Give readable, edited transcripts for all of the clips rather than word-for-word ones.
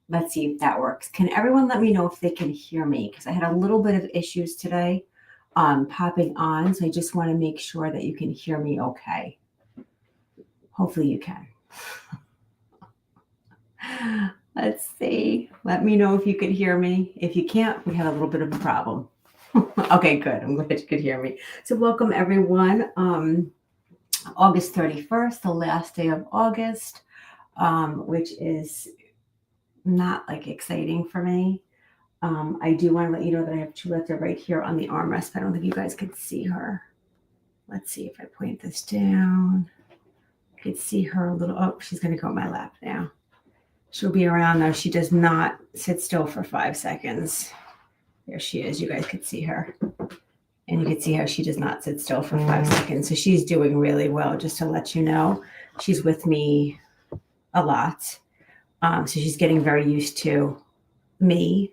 Let's see if that works. Can everyone let me know if they can hear me? Because I had a little bit of issues today popping on. So I just want to make sure that you can hear me okay. Hopefully you can. Let's see. Let me know if you could hear me. If you can't, we have a little bit of a problem. Okay, good. I'm glad you could hear me. So welcome everyone. August 31st, the last day of August, which is not like exciting for me. I do want to let you know that I have Chuleta right here on the armrest. I don't think you guys could see her. Let's see if I point this down. You could see her a little. Oh, she's going to go on my lap now. She'll be around though. She does not sit still for 5 seconds. There she is. You guys could see her. And you can see how she does not sit still for 5 seconds. So she's doing really well, just to let you know. She's with me a lot. So she's getting very used to me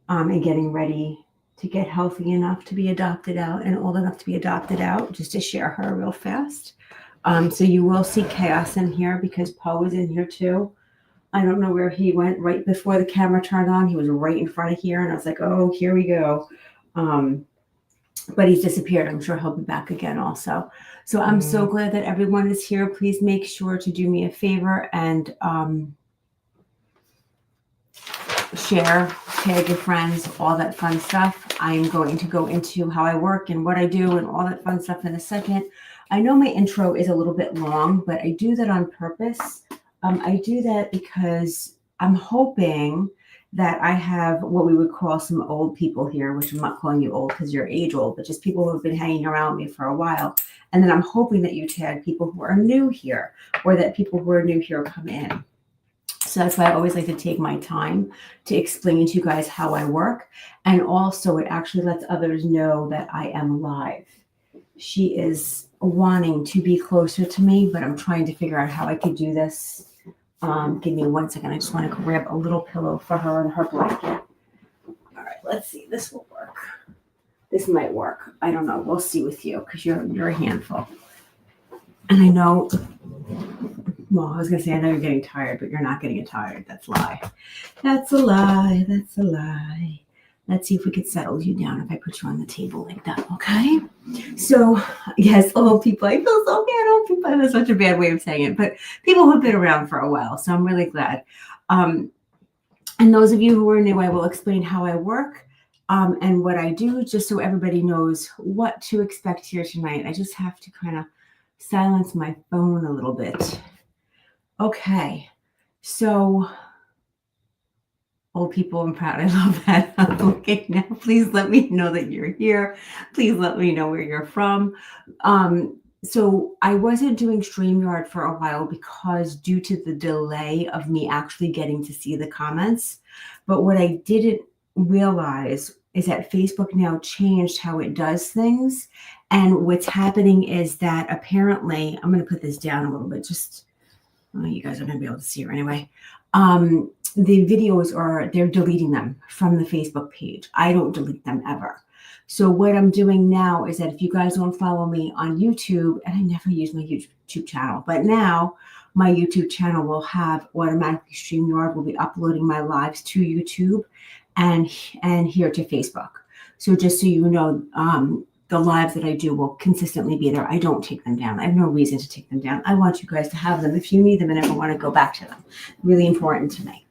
and getting ready to get healthy enough to be adopted out and old enough to be adopted out, just to share her real fast. So you will see chaos in here because Poe is in here too. I don't know where he went right before the camera turned on. He was right in front of here, and I was like, oh, here we go. But he's disappeared. I'm sure he'll be back again also. So I'm so glad that everyone is here. Please make sure to do me a favor and share, tag your friends, all that fun stuff. I'm going to go into how I work and what I do and all that fun stuff in a second. I know my intro is a little bit long, but I do that on purpose. I do that because I'm hoping that I have what we would call some old people here, which I'm not calling you old because you're age old, but just people who have been hanging around me for a while. And then I'm hoping that you tag people who are new here, or that people who are new here come in. So that's why I always like to take my time to explain to you guys how I work. And also it actually lets others know that I am live. She is wanting to be closer to me, but I'm trying to figure out how I could do this. Give me 1 second. I just want to grab a little pillow for her and her blanket. All right, let's see. This will work. This might work. I don't know. We'll see with you because you're a handful. And I know, well, I was going to say, I know you're getting tired, but you're not getting tired. That's a lie. That's a lie. That's a lie. Let's see if we could settle you down if I put you on the table like that, okay? So, yes, old people. I feel so bad, old people. That's such a bad way of saying it, but people who've been around for a while, so I'm really glad. And those of you who are new, I will explain how I work and what I do, just so everybody knows what to expect here tonight. I just have to kind of silence my phone a little bit. Okay, so old people, I'm proud. I love that. Okay, now please let me know that you're here. Please let me know where you're from. So I wasn't doing StreamYard for a while because due to the delay of me actually getting to see the comments. But what I didn't realize is that Facebook now changed how it does things. And what's happening is that apparently, I'm going to put this down a little bit, just, well, you guys are going to be able to see her anyway. The videos they're deleting them from the Facebook page. I don't delete them ever. So what I'm doing now is that if you guys don't follow me on YouTube, and I never use my YouTube channel, but now my YouTube channel will have automatically StreamYard will be uploading my lives to YouTube and here to Facebook. So just so you know, the lives that I do will consistently be there. I don't take them down. I have no reason to take them down. I want you guys to have them if you need them and ever want to go back to them. Really important to me.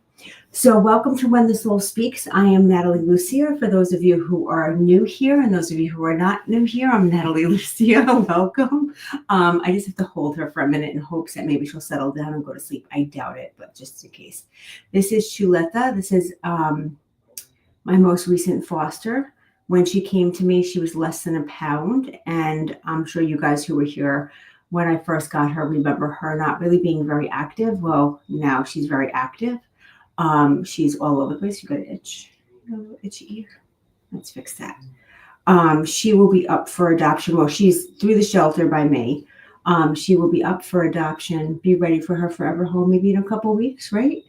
So welcome to When the Soul Speaks. I am Natalie Lucia. For those of you who are new here and those of you who are not new here, I'm Natalie Lucia. Welcome. I just have to hold her for a minute in hopes that maybe she'll settle down and go to sleep. I doubt it, but just in case. This is Chuleta. This is my most recent foster. When she came to me, she was less than a pound. And I'm sure you guys who were here when I first got her remember her not really being very active. Well, now she's very active. She's all over the place. You got an itch, itchy ear. Let's fix that. She will be up for adoption. Well, she's through the shelter by May. She will be up for adoption. Be ready for her forever home maybe in a couple weeks, right?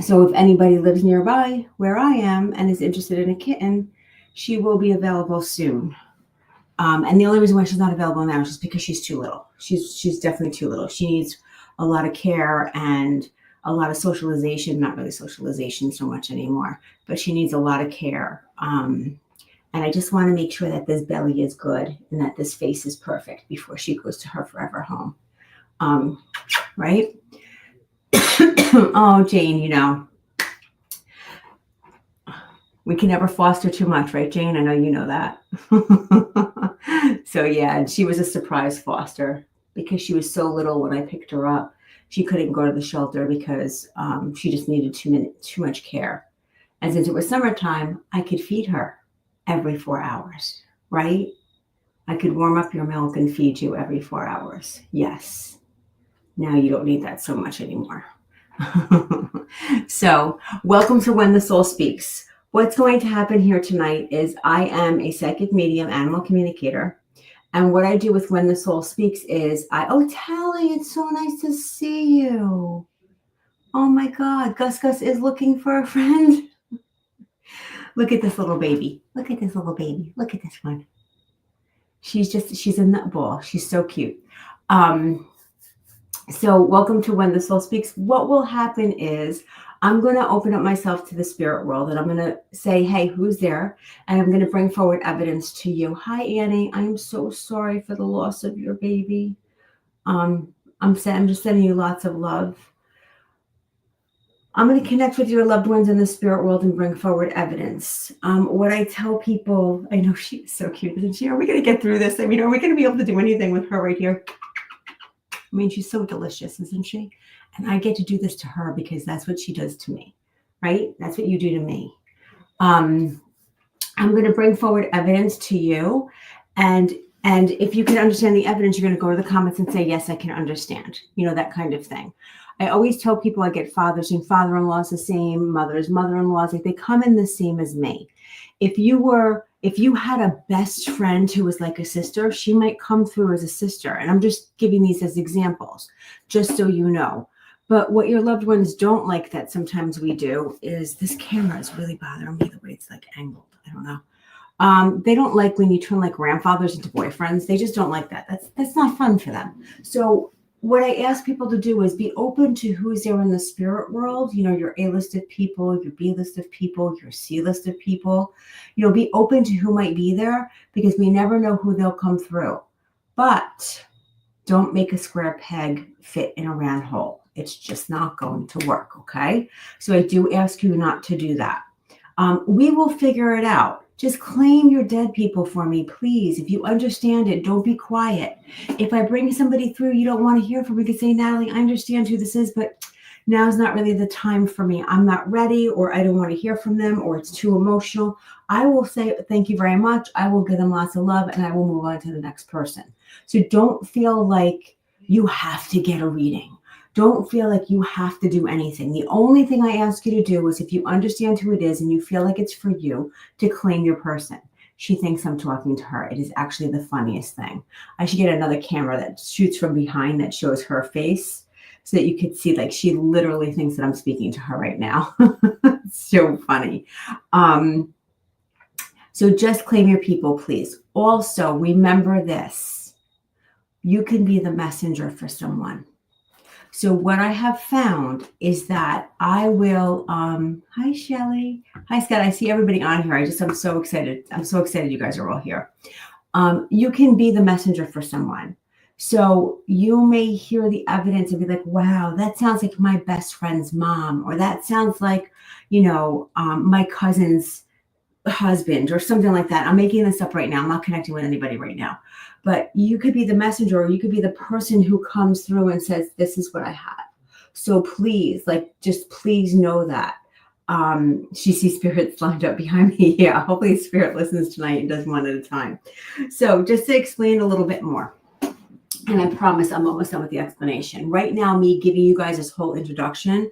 So if anybody lives nearby where I am and is interested in a kitten, she will be available soon. And the only reason why she's not available now is just because she's too little. She's definitely too little. She needs a lot of care and a lot of socialization, not really socialization so much anymore, but she needs a lot of care. And I just want to make sure that this belly is good and that this face is perfect before she goes to her forever home. Right? Oh, Jane, we can never foster too much, right, Jane? I know you know that. So yeah, and she was a surprise foster because she was so little when I picked her up. She couldn't go to the shelter because she just needed too much care. And since it was summertime, I could feed her every 4 hours, right? I could warm up your milk and feed you every 4 hours. Yes. Now you don't need that so much anymore. So welcome to When the Soul Speaks. What's going to happen here tonight is I am a psychic medium animal communicator. And what I do with When the Soul Speaks is Tally, it's so nice to see you. Oh my God, Gus is looking for a friend. Look at this little baby. Look at this little baby. Look at this one. She's a nutball. She's so cute. So welcome to When the Soul Speaks. What will happen is I'm going to open up myself to the spirit world and I'm going to say, hey, who's there? And I'm going to bring forward evidence to you. Hi, Annie. I'm so sorry for the loss of your baby. I'm just sending you lots of love. I'm going to connect with your loved ones in the spirit world and bring forward evidence. What I tell people, I know she's so cute, isn't she? Are we going to get through this? I mean, are we going to be able to do anything with her right here? I mean, she's so delicious, isn't she? And I get to do this to her because that's what she does to me, right? That's what you do to me. I'm going to bring forward evidence to you. And if you can understand the evidence, you're going to go to the comments and say, yes, I can understand, that kind of thing. I always tell people I get fathers and father-in-laws the same, mothers, mother-in-laws, like they come in the same as me. If you had a best friend who was like a sister, she might come through as a sister. And I'm just giving these as examples, just so you know. But what your loved ones don't like that sometimes we do is this camera is really bothering me the way it's like angled. I don't know. They don't like when you turn like grandfathers into boyfriends. They just don't like that. That's not fun for them. So what I ask people to do is be open to who's there in the spirit world, your A-listed people, your B-listed people, your C-listed people, be open to who might be there because we never know who they'll come through. But don't make a square peg fit in a round hole. It's just not going to work, okay? So I do ask you not to do that. We will figure it out. Just claim your dead people for me, please. If you understand it, don't be quiet. If I bring somebody through you don't want to hear from, we could say, Natalie, I understand who this is, but now's not really the time for me. I'm not ready, or I don't want to hear from them, or it's too emotional. I will say, thank you very much. I will give them lots of love, and I will move on to the next person. So don't feel like you have to get a reading. Don't feel like you have to do anything. The only thing I ask you to do is if you understand who it is and you feel like it's for you, to claim your person. She thinks I'm talking to her. It is actually the funniest thing. I should get another camera that shoots from behind that shows her face so that you could see, like, she literally thinks that I'm speaking to her right now. It's so funny. So just claim your people, please. Also, remember this. You can be the messenger for someone. So what I have found is that I will, hi, Shelly. Hi, Scott. I see everybody on here. I'm so excited. I'm so excited you guys are all here. You can be the messenger for someone. So you may hear the evidence and be like, wow, that sounds like my best friend's mom, or that sounds like, my cousin's husband or something like that. I'm making this up right now. I'm not connecting with anybody right now. But you could be the messenger, or you could be the person who comes through and says, this is what I have. So please, just please know that. She sees spirits lined up behind me. Yeah, hopefully spirit listens tonight and does one at a time. So just to explain a little bit more, and I promise I'm almost done with the explanation. Right now, me giving you guys this whole introduction,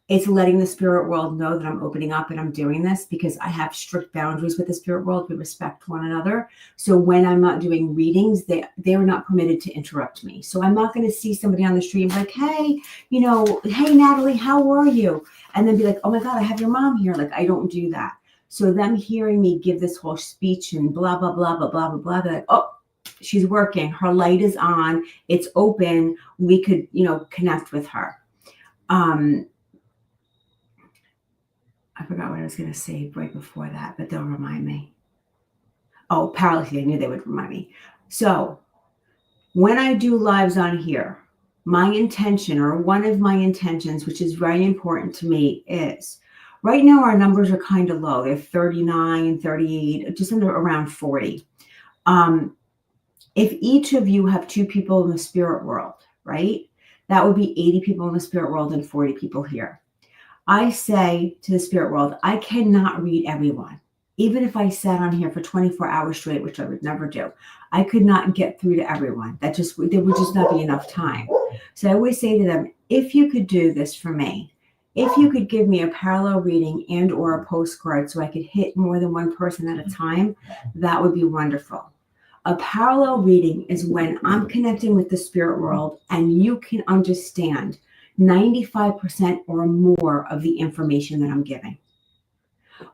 it's letting the spirit world know that I'm opening up and I'm doing this because I have strict boundaries with the spirit world. We respect one another. So when I'm not doing readings, they are not permitted to interrupt me. So I'm not going to see somebody on the street and be like, hey, hey, Natalie, how are you? And then be like, oh my God, I have your mom here. Like, I don't do that. So them hearing me give this whole speech and blah, blah, blah, blah, blah, blah, blah, they're like, oh, she's working. Her light is on. It's open. We could, connect with her. I forgot what I was going to say right before that, but they'll remind me. Oh, paralysis. I knew they would remind me. So when I do lives on here, my intention, or one of my intentions, which is very important to me, is right now our numbers are kind of low. They're 39 and 38, just under around 40. If each of you have 2 people in the spirit world, right, that would be 80 people in the spirit world and 40 people here. I say to the spirit world, I cannot read everyone. Even if I sat on here for 24 hours straight, which I would never do, I could not get through to everyone. There would just not be enough time. So I always say to them, if you could do this for me, if you could give me a parallel reading and or a postcard so I could hit more than one person at a time, that would be wonderful. A parallel reading is when I'm connecting with the spirit world and you can understand 95% or more of the information that I'm giving.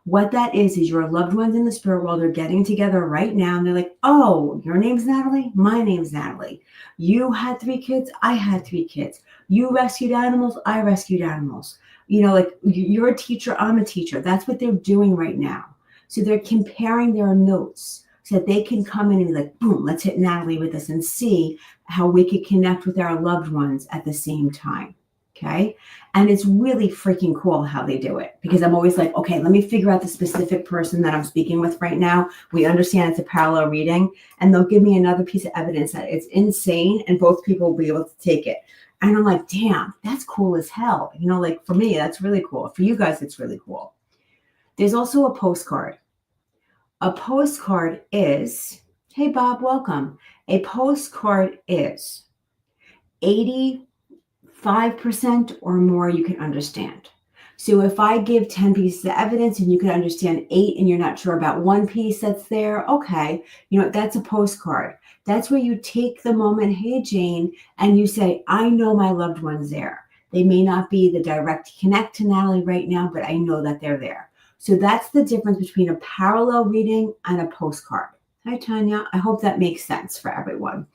What that is your loved ones in the spirit world are getting together right now and they're like, oh, your name's Natalie? My name's Natalie. You had 3 kids? I had 3 kids. You rescued animals? I rescued animals. Like you're a teacher, I'm a teacher. That's what they're doing right now. So they're comparing their notes so that they can come in and be like, boom, let's hit Natalie with this and see how we could connect with our loved ones at the same time. Okay. And it's really freaking cool how they do it, because I'm always like, okay, let me figure out the specific person that I'm speaking with right now. We understand it's a parallel reading, and they'll give me another piece of evidence that it's insane and both people will be able to take it. And I'm like, damn, that's cool as hell. Like for me, that's really cool. For you guys, it's really cool. There's also a postcard. A postcard is, hey, Bob, welcome. A postcard is 85% or more you can understand. So if I give 10 pieces of evidence and you can understand 8 and you're not sure about one piece that's there, okay, that's a postcard. That's where you take the moment, hey, Jane, and you say, I know my loved one's there. They may not be the direct connect to Natalie right now, but I know that they're there. So that's the difference between a parallel reading and a postcard. Hi, Tanya. I hope that makes sense for everyone.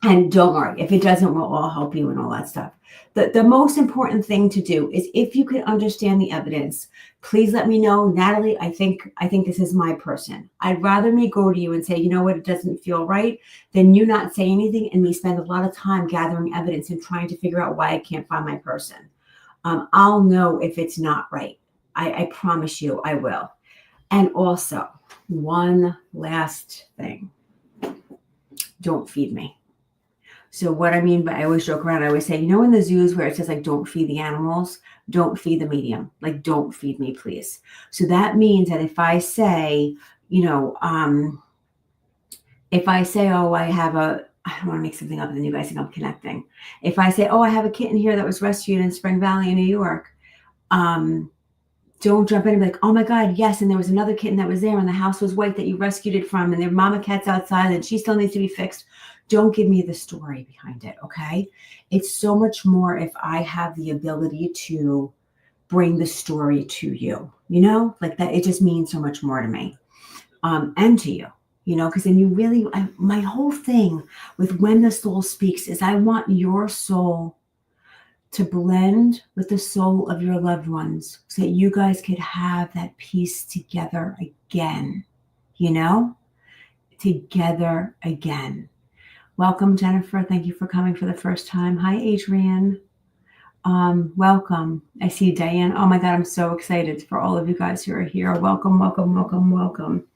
And don't worry, if it doesn't, we'll all help you and all that stuff. The most important thing to do is, if you can understand the evidence, please let me know. Natalie, I think this is my person. I'd rather me go to you and say, you know what, it doesn't feel right, than you not say anything and me spend a lot of time gathering evidence and trying to figure out why I can't find my person. I'll know if it's not right. I promise you I will. And also, one last thing. Don't feed me. So what I mean by, I always joke around, I always say, in the zoos where it says like, don't feed the animals, don't feed the medium, like don't feed me, please. So that means that if I say, oh, I don't want to make something up and then you guys think I'm connecting. If I say, oh, I have a kitten here that was rescued in Spring Valley in New York, don't jump in and be like, oh my God, yes. And there was another kitten that was there and the house was white that you rescued it from, and their mama cat's outside and she still needs to be fixed. Don't give me the story behind it, okay? It's so much more if I have the ability to bring the story to you, like that. It just means so much more to me, and to you, because then you really, my whole thing with When the Soul Speaks is I want your soul to blend with the soul of your loved ones so that you guys could have that peace together again, together again. Welcome, Jennifer. Thank you for coming for the first time. Hi, Adrian. Welcome. I see Diane. Oh my God, I'm so excited for all of you guys who are here. Welcome, welcome, welcome, welcome.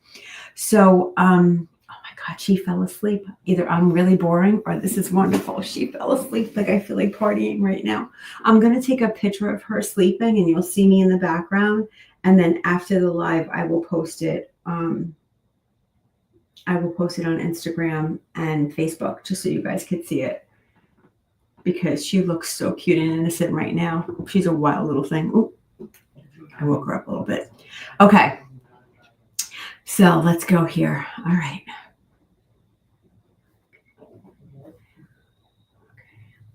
So, oh my God, she fell asleep. Either I'm really boring or this is wonderful. She fell asleep. Like I feel like partying right now. I'm going to take a picture of her sleeping and you'll see me in the background. And then after the live, I will post it. I will post it on Instagram and Facebook just so you guys can see it, because she looks so cute and innocent right now. She's a wild little thing. Ooh, I woke her up a little bit. Okay. So let's go here. All right.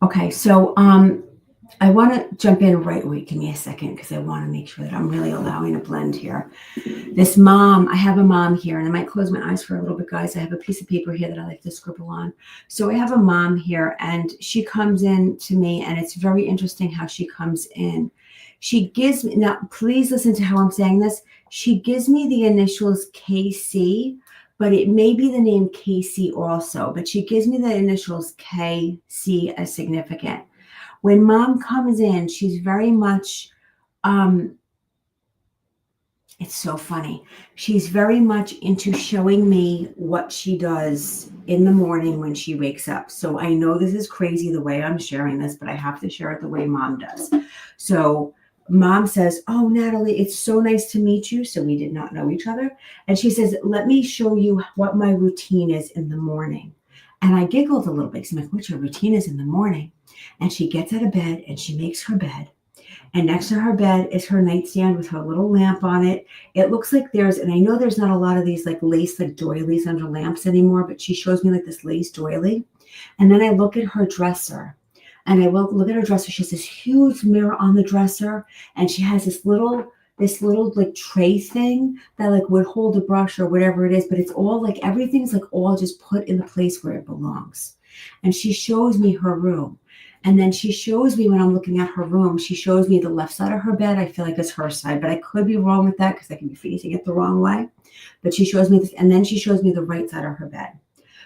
Okay. So I want to jump in right away. Give me a second because I want to make sure that I'm really allowing a blend here. This mom, I have a mom here, and I might close my eyes for a little bit, guys. I have a piece of paper here that I like to scribble on. So I have a mom here, and she comes in to me, and it's very interesting how she comes in. She gives me, now please listen to how I'm saying this. She gives me the initials KC, but it may be the name Casey also, but she gives me the initials KC as significant. When mom comes in, she's very much, it's so funny. She's very much into showing me what she does in the morning when she wakes up. So I know this is crazy the way I'm sharing this, but I have to share it the way mom does. So mom says, "Oh, Natalie, it's so nice to meet you." So we did not know each other. And she says, "Let me show you what my routine is in the morning." And I giggled a little bit because I'm like, "What your routine is in the morning?" And she gets out of bed and she makes her bed. And next to her bed is her nightstand with her little lamp on it. It looks like and I know there's not a lot of these like lace like doilies under lamps anymore, but she shows me like this lace doily. And then I look at her dresser. And I look at her dresser. She has this huge mirror on the dresser. And she has this little like tray thing that like would hold a brush or whatever it is. But it's all like everything's like all just put in the place where it belongs. And she shows me her room. And then she shows me when I'm looking at her room, she shows me the left side of her bed. I feel like it's her side, but I could be wrong with that because I can be facing it the wrong way. But she shows me this, and then she shows me the right side of her bed.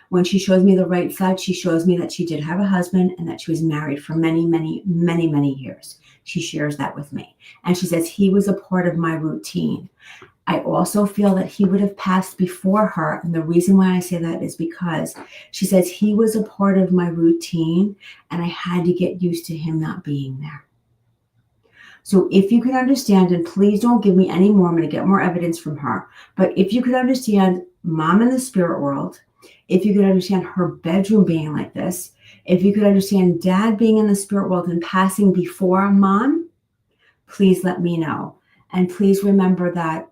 When she shows me the right side, she shows me that she did have a husband and that she was married for many, many, many, many years. She shares that with me. And she says he was a part of my routine. I also feel that he would have passed before her. And the reason why I say that is because she says he was a part of my routine and I had to get used to him not being there. So if you could understand, and please don't give me any more, I'm going to get more evidence from her. But if you could understand mom in the spirit world, if you could understand her bedroom being like this, if you could understand dad being in the spirit world and passing before mom, please let me know. And please remember that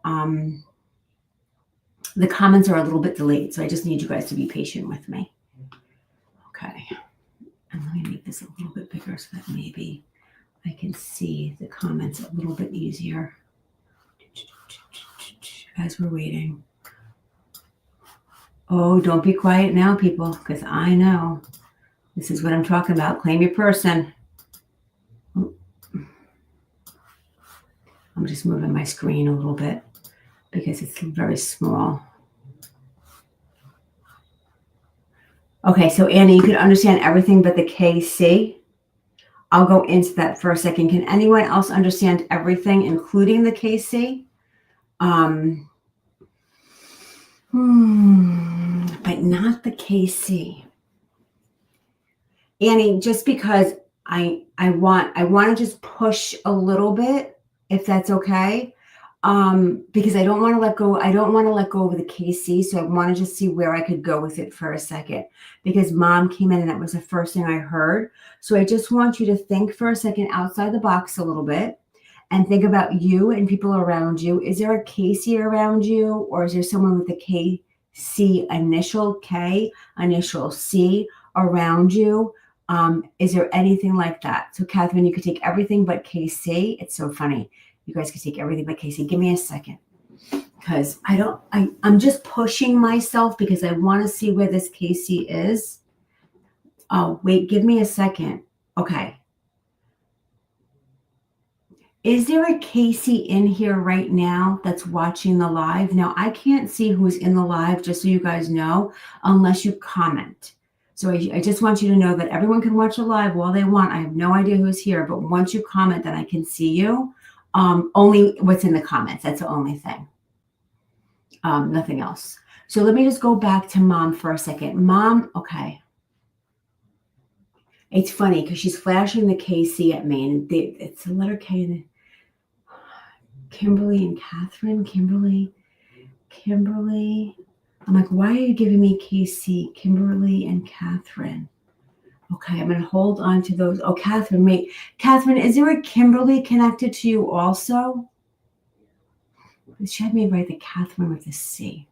the comments are a little bit delayed, so I just need you guys to be patient with me. Okay. And let me make this a little bit bigger so that maybe I can see the comments a little bit easier as we're waiting. Oh, don't be quiet now, people, because I know this is what I'm talking about. Claim your person. I'm just moving my screen a little bit because it's very small. Okay, so Annie, you can understand everything but the KC. I'll go into that for a second. Can anyone else understand everything, including the KC? But not the KC. Annie, just because I want to just push a little bit, if that's okay. Because I don't want to let go. I don't want to let go of the KC. So I want to just see where I could go with it for a second, because mom came in and that was the first thing I heard. So I just want you to think for a second outside the box a little bit and think about you and people around you. Is there a KC around you, or is there someone with the KC, initial K, initial C around you? Is there anything like that? So Catherine, you could take everything but KC. It's so funny. You guys can take everything but KC. Give me a second, because I'm just pushing myself because I want to see where this KC is. Oh, wait, give me a second. Okay. Is there a KC in here right now that's watching the live? Now, I can't see who's in the live, just so you guys know, unless you comment. So I just want you to know that everyone can watch the live while they want. I have no idea who's here, but once you comment, then I can see you. Only what's in the comments. That's the only thing. Nothing else. So let me just go back to mom for a second. Mom, okay. It's funny because she's flashing the KC at me, and it's a letter K in it. Kimberly and Catherine. Kimberly. I'm like, why are you giving me KC? Kimberly and Catherine. Okay, I'm going to hold on to those. Oh, Catherine, wait. Catherine, is there a Kimberly connected to you also? She had me write the Catherine with a C.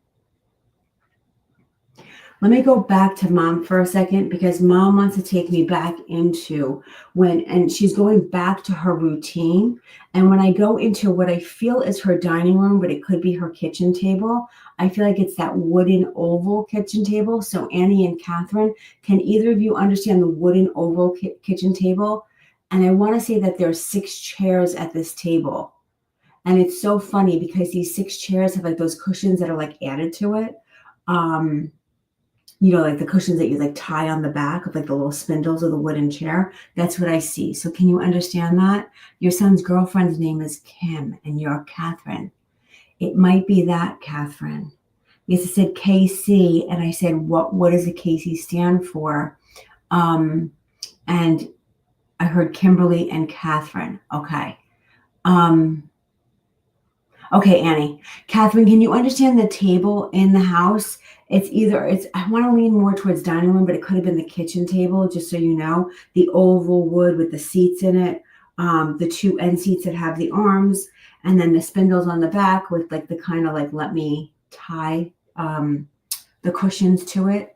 Let me go back to mom for a second because mom wants to take me back into and she's going back to her routine. And when I go into what I feel is her dining room, but it could be her kitchen table, I feel like it's that wooden oval kitchen table. So Annie and Catherine, can either of you understand the wooden oval kitchen table? And I want to say that there's 6 chairs at this table. And it's so funny because these 6 chairs have like those cushions that are like added to it. Like the cushions that you like tie on the back of like the little spindles of the wooden chair. That's what I see. So can you understand that? Your son's girlfriend's name is Kim and you're Catherine. It might be that, Catherine. Because it said KC and I said, what does the KC stand for? And I heard Kimberly and Catherine. Okay. Okay, Annie. Catherine, can you understand the table in the house? I want to lean more towards dining room, but it could have been the kitchen table, just so you know. The oval wood with the seats in it, the 2 end seats that have the arms, and then the spindles on the back with like the kind of like, let me tie the cushions to it.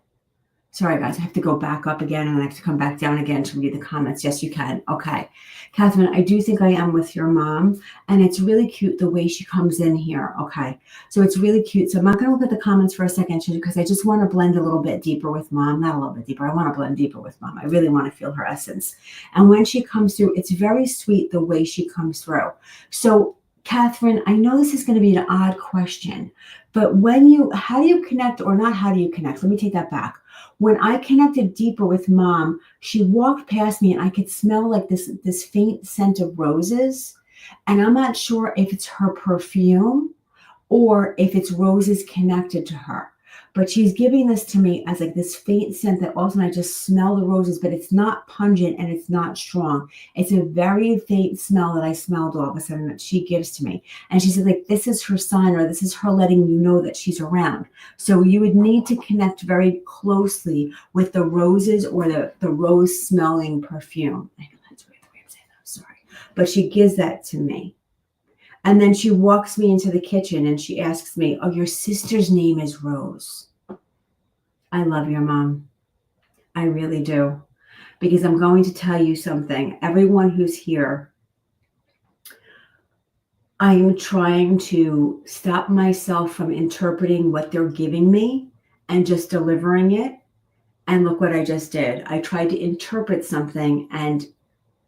Sorry, guys, I have to go back up again and I have to come back down again to read the comments. Yes, you can. Okay. Catherine, I do think I am with your mom, and it's really cute the way she comes in here. Okay. So it's really cute. So I'm not going to look at the comments for a second because I just want to blend a little bit deeper with mom. Not a little bit deeper. I want to blend deeper with mom. I really want to feel her essence. And when she comes through, it's very sweet the way she comes through. So Catherine, I know this is going to be an odd question, but how do you connect, or not how do you connect? Let me take that back. When I connected deeper with mom, she walked past me and I could smell like this faint scent of roses. And I'm not sure if it's her perfume or if it's roses connected to her. But she's giving this to me as like this faint scent that also I just smell the roses, but it's not pungent and it's not strong. It's a very faint smell that I smelled all of a sudden that she gives to me. And she said, like, this is her sign, or this is her letting you know that she's around. So you would need to connect very closely with the roses or the rose smelling perfume. I know that's weird the way I'm saying that. I'm sorry. But she gives that to me. And then she walks me into the kitchen and she asks me, oh, your sister's name is Rose. I love your mom. I really do. Because I'm going to tell you something. Everyone who's here, I'm trying to stop myself from interpreting what they're giving me and just delivering it. And look what I just did. I tried to interpret something and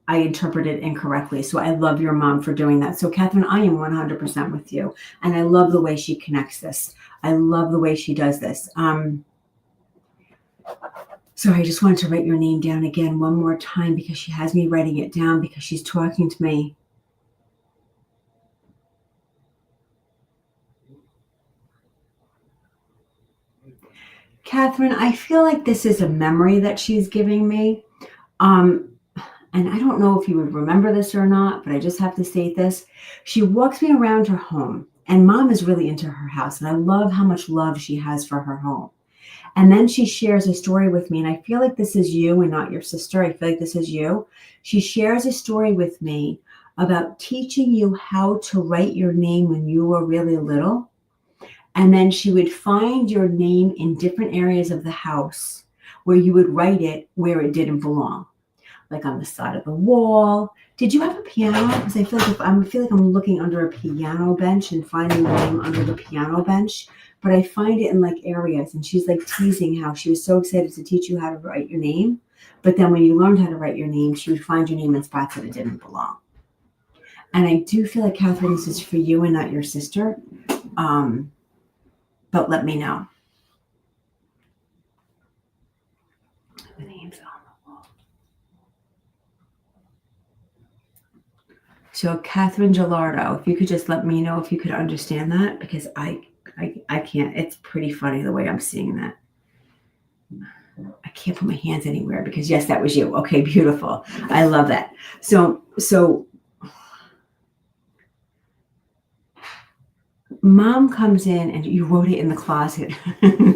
I interpreted incorrectly. So I love your mom for doing that. So Catherine, I am 100% with you. And I love the way she connects this. I love the way she does this. So I just wanted to write your name down again one more time because she has me writing it down because she's talking to me. Catherine, I feel like this is a memory that she's giving me. And I don't know if you would remember this or not, but I just have to state this. She walks me around her home, and mom is really into her house. And I love how much love she has for her home. And then she shares a story with me. And I feel like this is you and not your sister. I feel like this is you. She shares a story with me about teaching you how to write your name when you were really little. And then she would find your name in different areas of the house where you would write it where it didn't belong. Like on the side of the wall. Did you have a piano? Because I feel like I'm looking under a piano bench and finding the name under the piano bench, but I find it in like areas. And she's like teasing how she was so excited to teach you how to write your name, but then when you learned how to write your name, she would find your name in spots that it didn't belong. And I do feel like, Catherine, this is for you and not your sister. But let me know. The name's on the wall. So Catherine Gilardo, if you could just let me know if you could understand that, because I can't. It's pretty funny the way I'm seeing that. I can't put my hands anywhere because yes, that was you. Okay, beautiful. I love that. So mom comes in and you wrote it in the closet.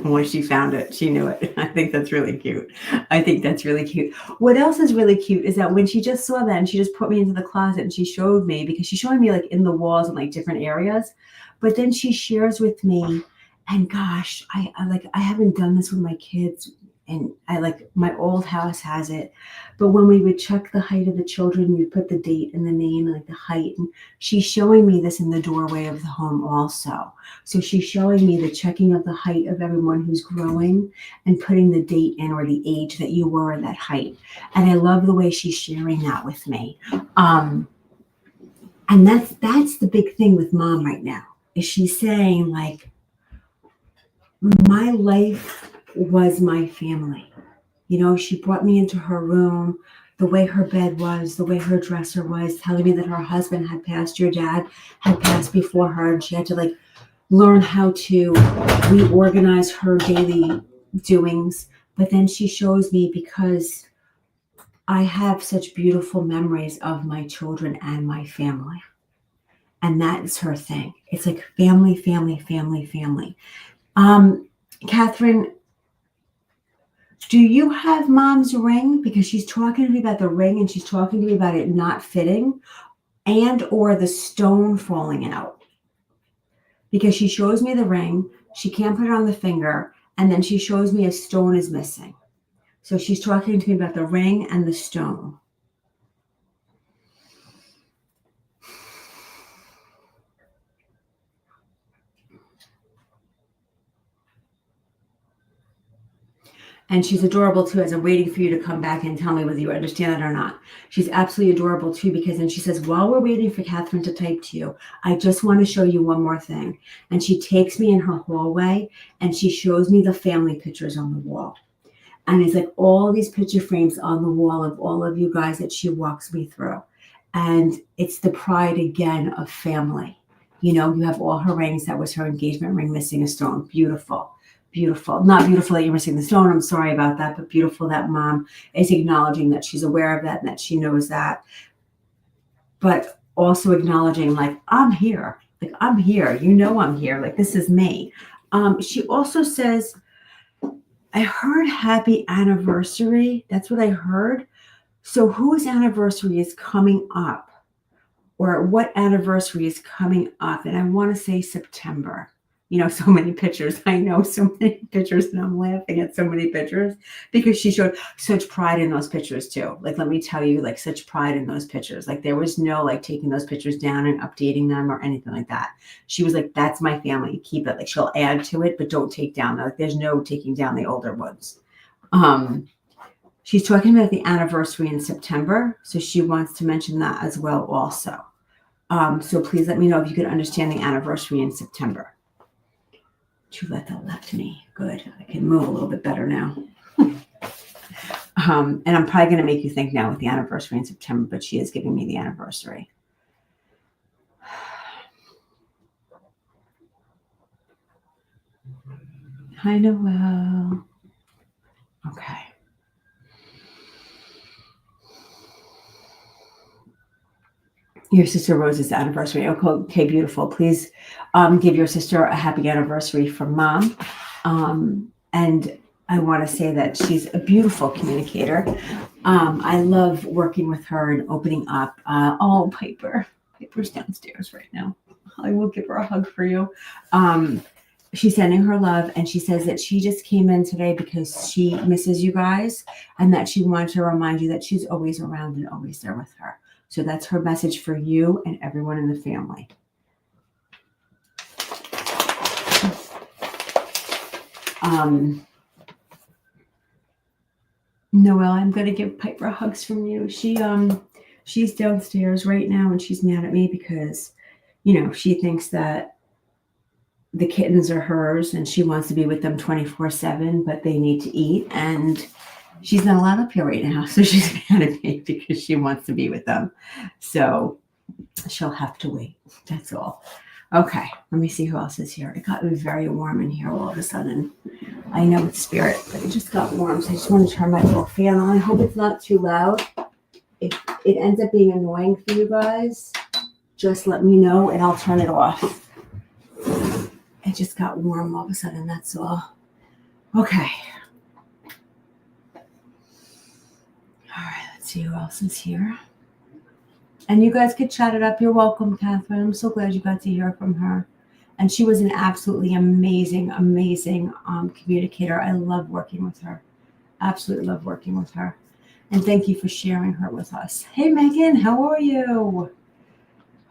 When she found it, she knew it. I think that's really cute. What else is really cute is that when she just saw that and she just put me into the closet and she showed me, because she's showing me like in the walls and like different areas, but then she shares with me And gosh, I haven't done this with my kids, and I like my old house has it. But when we would check the height of the children, you'd put the date and the name, like the height. And she's showing me this in the doorway of the home also. So she's showing me the checking of the height of everyone who's growing and putting the date in or the age that you were in that height. And I love the way she's sharing that with me. And that's the big thing with mom right now, is she's saying like, my life was my family. You know, she brought me into her room, the way her bed was, the way her dresser was, telling me that her husband had passed, your dad had passed before her, and she had to like learn how to reorganize her daily doings. But then she shows me, because I have such beautiful memories of my children and my family. And that is her thing. It's like family, family, family, family. Catherine, do you have mom's ring? Because she's talking to me about the ring, and she's talking to me about it not fitting and or the stone falling out. Because she shows me the ring, she can't put it on the finger, and then she shows me a stone is missing. So she's talking to me about the ring and the stone. And she's adorable too, as I'm waiting for you to come back and tell me whether you understand it or not. She's absolutely adorable too, because then she says, while we're waiting for Catherine to type to you, I just want to show you one more thing. And she takes me in her hallway and she shows me the family pictures on the wall. And it's like all these picture frames on the wall of all of you guys that she walks me through. And it's the pride again of family. You know, you have all her rings. That was her engagement ring missing a stone. Beautiful. Beautiful. Not beautiful that you're missing the stone. I'm sorry about that, but beautiful that mom is acknowledging that she's aware of that and that she knows that. But also acknowledging, like, I'm here. Like, I'm here. You know I'm here. Like, this is me. She also says, I heard happy anniversary. That's what I heard. So whose anniversary is coming up? Or what anniversary is coming up? And I want to say September. You know, so many pictures. I know so many pictures, and I'm laughing at so many pictures because she showed such pride in those pictures too. Like, let me tell you, like, such pride in those pictures. Like, there was no like taking those pictures down and updating them or anything like that. She was like, that's my family. Keep it. Like, she'll add to it, but don't take down. Like, there's no taking down the older ones. She's talking about the anniversary in September. So she wants to mention that as well also. So please let me know if you could understand the anniversary in September. Chuleta left me. Good. I can move a little bit better now. And I'm probably going to make you think now with the anniversary in September, but she is giving me the anniversary. Hi, Noelle. Okay. Your sister Rose's anniversary. Okay, beautiful. Please give your sister a happy anniversary from mom. And I want to say that she's a beautiful communicator. I love working with her and opening up. Oh, Piper. Piper's downstairs right now. I will give her a hug for you. She's sending her love, and she says that she just came in today because she misses you guys and that she wanted to remind you that she's always around and always there with her. So that's her message for you and everyone in the family. Noelle, I'm going to give Piper hugs from you. She's downstairs right now, and she's mad at me because, you know, she thinks that the kittens are hers and she wants to be with them 24/7, but they need to eat. And she's not allowed up here right now. So she's mad at me because she wants to be with them. So she'll have to wait. That's all. Okay. Let me see who else is here. It got very warm in here all of a sudden. I know it's spirit, but it just got warm. So I just want to turn my little fan on. I hope it's not too loud. If it ends up being annoying for you guys, just let me know and I'll turn it off. It just got warm all of a sudden. That's all. Okay. All right. Let's see who else is here. And you guys could chat it up. You're welcome, Catherine. I'm so glad you got to hear from her. And she was an absolutely amazing, amazing communicator. I love working with her. Absolutely love working with her. And thank you for sharing her with us. Hey, Megan, how are you?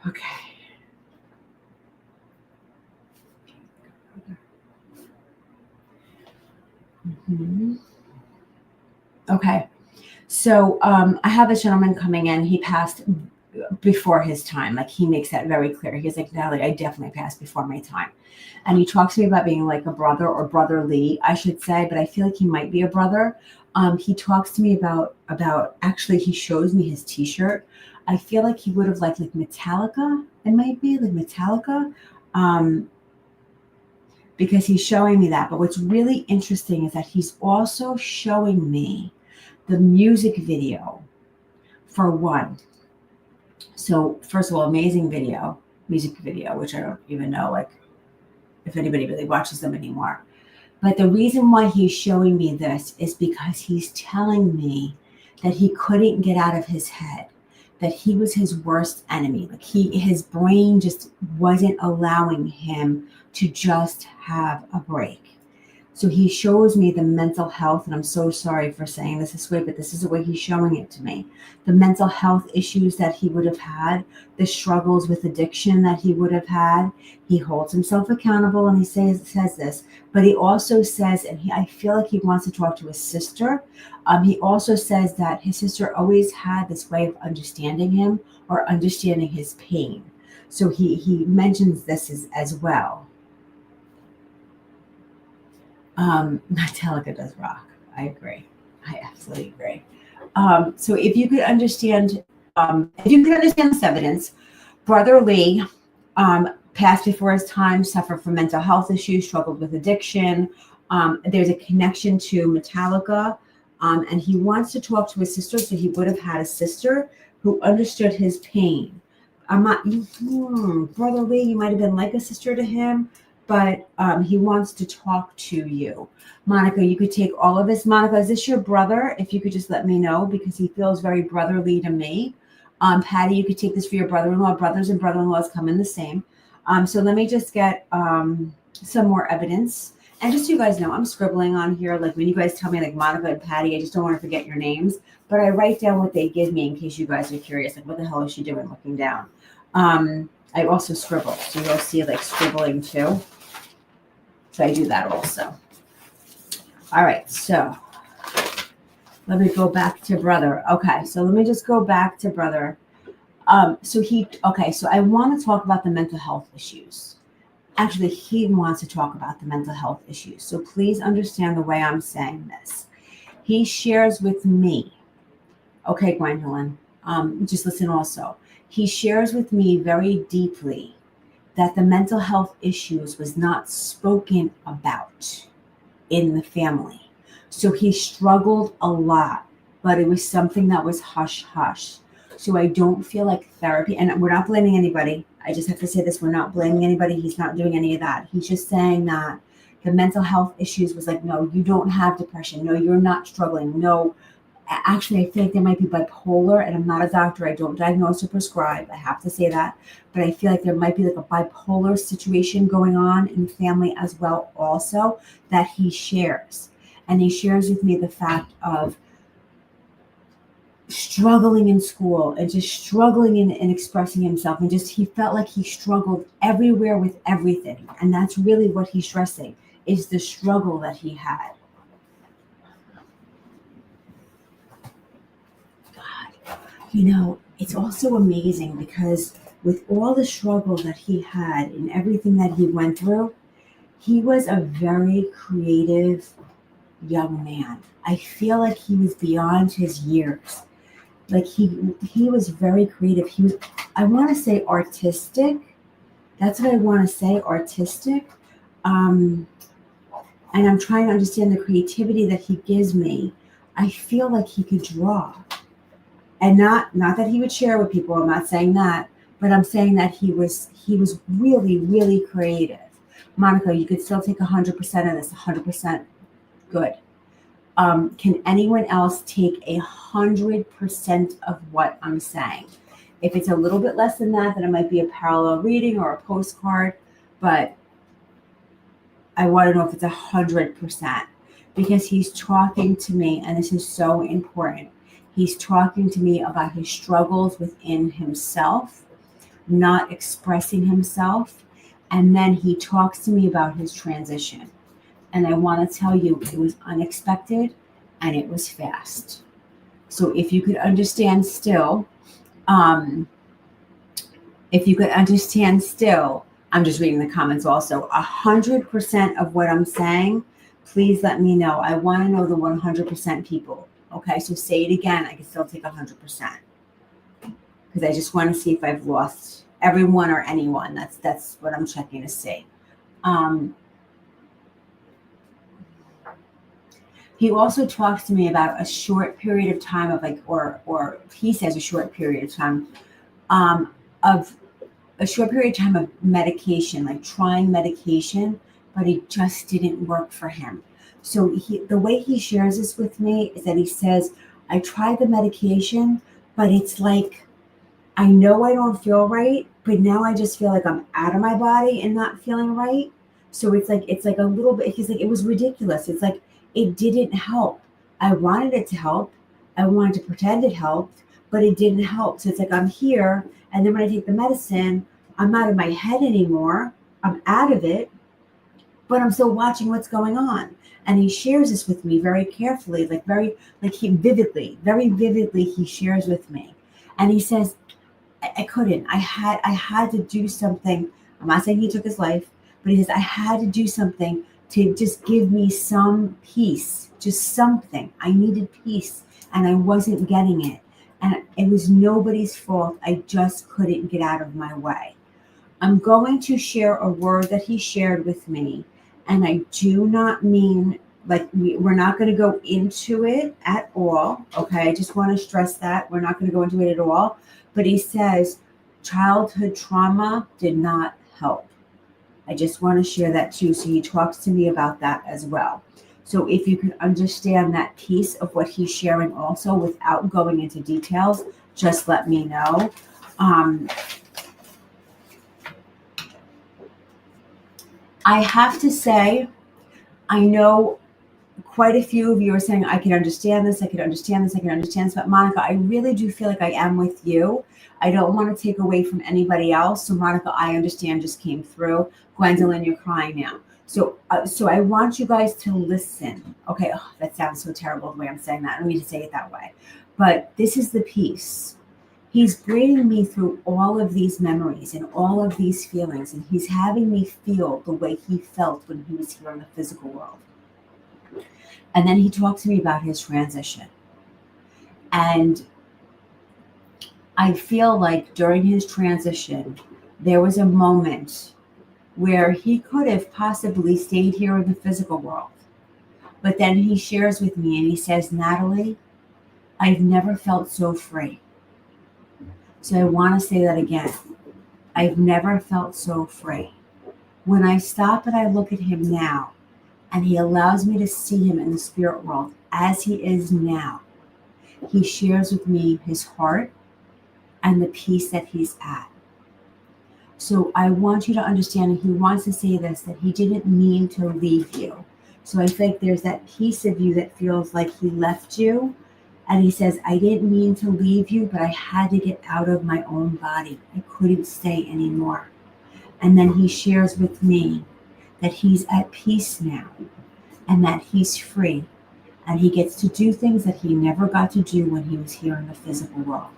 Okay. Mhm. Okay. So I have a gentleman coming in. He passed before his time. Like he makes that very clear. He's like, Natalie, I definitely passed before my time. And he talks to me about being like a brother or brotherly, I should say, but I feel like he might be a brother. He talks to me about actually he shows me his t-shirt. I feel like he would have liked like Metallica. It might be like Metallica. Because he's showing me that. But what's really interesting is that he's also showing me the music video for one. So first of all, amazing music video, which I don't even know like if anybody really watches them anymore. But the reason why he's showing me this is because he's telling me that he couldn't get out of his head, that he was his worst enemy. Like his brain just wasn't allowing him to just have a break. So he shows me the mental health, and I'm so sorry for saying this way, but this is the way he's showing it to me. The mental health issues that he would have had, the struggles with addiction that he would have had. He holds himself accountable, and he says this, but he also says, and I feel like he wants to talk to his sister. He also says that his sister always had this way of understanding him or understanding his pain. So he mentions this as well. Metallica does rock. I agree. I absolutely agree. So if you could understand this evidence, Brother Lee passed before his time, suffered from mental health issues, struggled with addiction. There's a connection to Metallica, and he wants to talk to his sister, so he would have had a sister who understood his pain. Brother Lee, you might have been like a sister to him, but he wants to talk to you. Monica, you could take all of this. Monica, is this your brother? If you could just let me know, because he feels very brotherly to me. Patty, you could take this for your brother-in-law. Brothers and brother-in-laws come in the same. So let me just get some more evidence. And just so you guys know, I'm scribbling on here. Like when you guys tell me like Monica and Patty, I just don't want to forget your names. But I write down what they give me in case you guys are curious. Like what the hell is she doing looking down? I also scribble. So you'll see like scribbling too. So I do that also. All right, so let me go back to brother. Okay, so let me just go back to brother. So I want to talk about the mental health issues. Actually, he wants to talk about the mental health issues. So please understand the way I'm saying this. He shares with me. Okay, Gwendolyn, just listen also. He shares with me very deeply that the mental health issues was not spoken about in the family. So he struggled a lot, but it was something that was hush hush. So I don't feel like therapy, and we're not blaming anybody. I just have to say this, we're not blaming anybody. He's not doing any of that. He's just saying that the mental health issues was like, no, you don't have depression. No, you're not struggling. No, actually, I feel like they might be bipolar, and I'm not a doctor. I don't diagnose or prescribe. I have to say that. But I feel like there might be like a bipolar situation going on in the family as well also that he shares. And he shares with me the fact of struggling in school and just struggling in expressing himself. And just he felt like he struggled everywhere with everything. And that's really what he's stressing, is the struggle that he had. It's also amazing because with all the struggle that he had and everything that he went through, he was a very creative young man. I feel like he was beyond his years. Like he was very creative. He was, I want to say artistic. That's what I want to say, artistic. And I'm trying to understand the creativity that he gives me. I feel like he could draw. And not that he would share with people. I'm not saying that, but I'm saying that he was really, really creative. Monica, you could still take 100% of this, 100% good. Can anyone else take 100% of what I'm saying? If it's a little bit less than that, then it might be a parallel reading or a postcard. but I want to know if it's 100%, because he's talking to me, and this is so important. He's talking to me about his struggles within himself, not expressing himself. And then he talks to me about his transition. And I want to tell you, it was unexpected and it was fast. So if you could understand still, um, I'm just reading the comments also, 100% of what I'm saying, please let me know. I want to know the 100% people. Okay, so say it again. I can still take 100%, because I just want to see if I've lost everyone or anyone. That's what I'm checking to see. He also talks to me about a short period of time of or he says a short period of time of medication, like trying medication, but it just didn't work for him. So the way he shares this with me is that he says, I tried the medication, but it's like, I know I don't feel right, but now I just feel like I'm out of my body and not feeling right. So it's like a little bit, he's like, it was ridiculous. It's like, it didn't help. I wanted it to help. I wanted to pretend it helped, but it didn't help. So it's like, I'm here. And then when I take the medicine, I'm not in my head anymore. I'm out of it, but I'm still watching what's going on. And he shares this with me very carefully, very vividly, he shares with me. And he says, I couldn't. I had to do something. I'm not saying he took his life, but he says I had to do something to just give me some peace, just something. I needed peace, and I wasn't getting it. And it was nobody's fault. I just couldn't get out of my way. I'm going to share a word that he shared with me, and I do not mean we're not going to go into it at all. Okay, I just want to stress that we're not going to go into it at all. But he says childhood trauma did not help. I just want to share that too. So he talks to me about that as well. So if you can understand that piece of what he's sharing also without going into details, just let me know. I have to say, I know quite a few of you are saying, I can understand this, I can understand this, I can understand this. But Monica, I really do feel like I am with you. I don't want to take away from anybody else. So Monica, I understand just came through. Gwendolyn, you're crying now. So I want you guys to listen. Okay, that sounds so terrible the way I'm saying that. I don't mean to say it that way. But this is the piece. He's bringing me through all of these memories and all of these feelings, and he's having me feel the way he felt when he was here in the physical world. And then he talked to me about his transition. And I feel like during his transition, there was a moment where he could have possibly stayed here in the physical world. But then he shares with me and he says, Natalie, I've never felt so free. So I want to say that again. I've never felt so free. When I stop and I look at him now, and he allows me to see him in the spirit world as he is now, he shares with me his heart and the peace that he's at. So I want you to understand, and he wants to say this, that he didn't mean to leave you. So I think there's that piece of you that feels like he left you. And he says, I didn't mean to leave you, but I had to get out of my own body. I couldn't stay anymore. And then he shares with me that he's at peace now and that he's free. And he gets to do things that he never got to do when he was here in the physical world.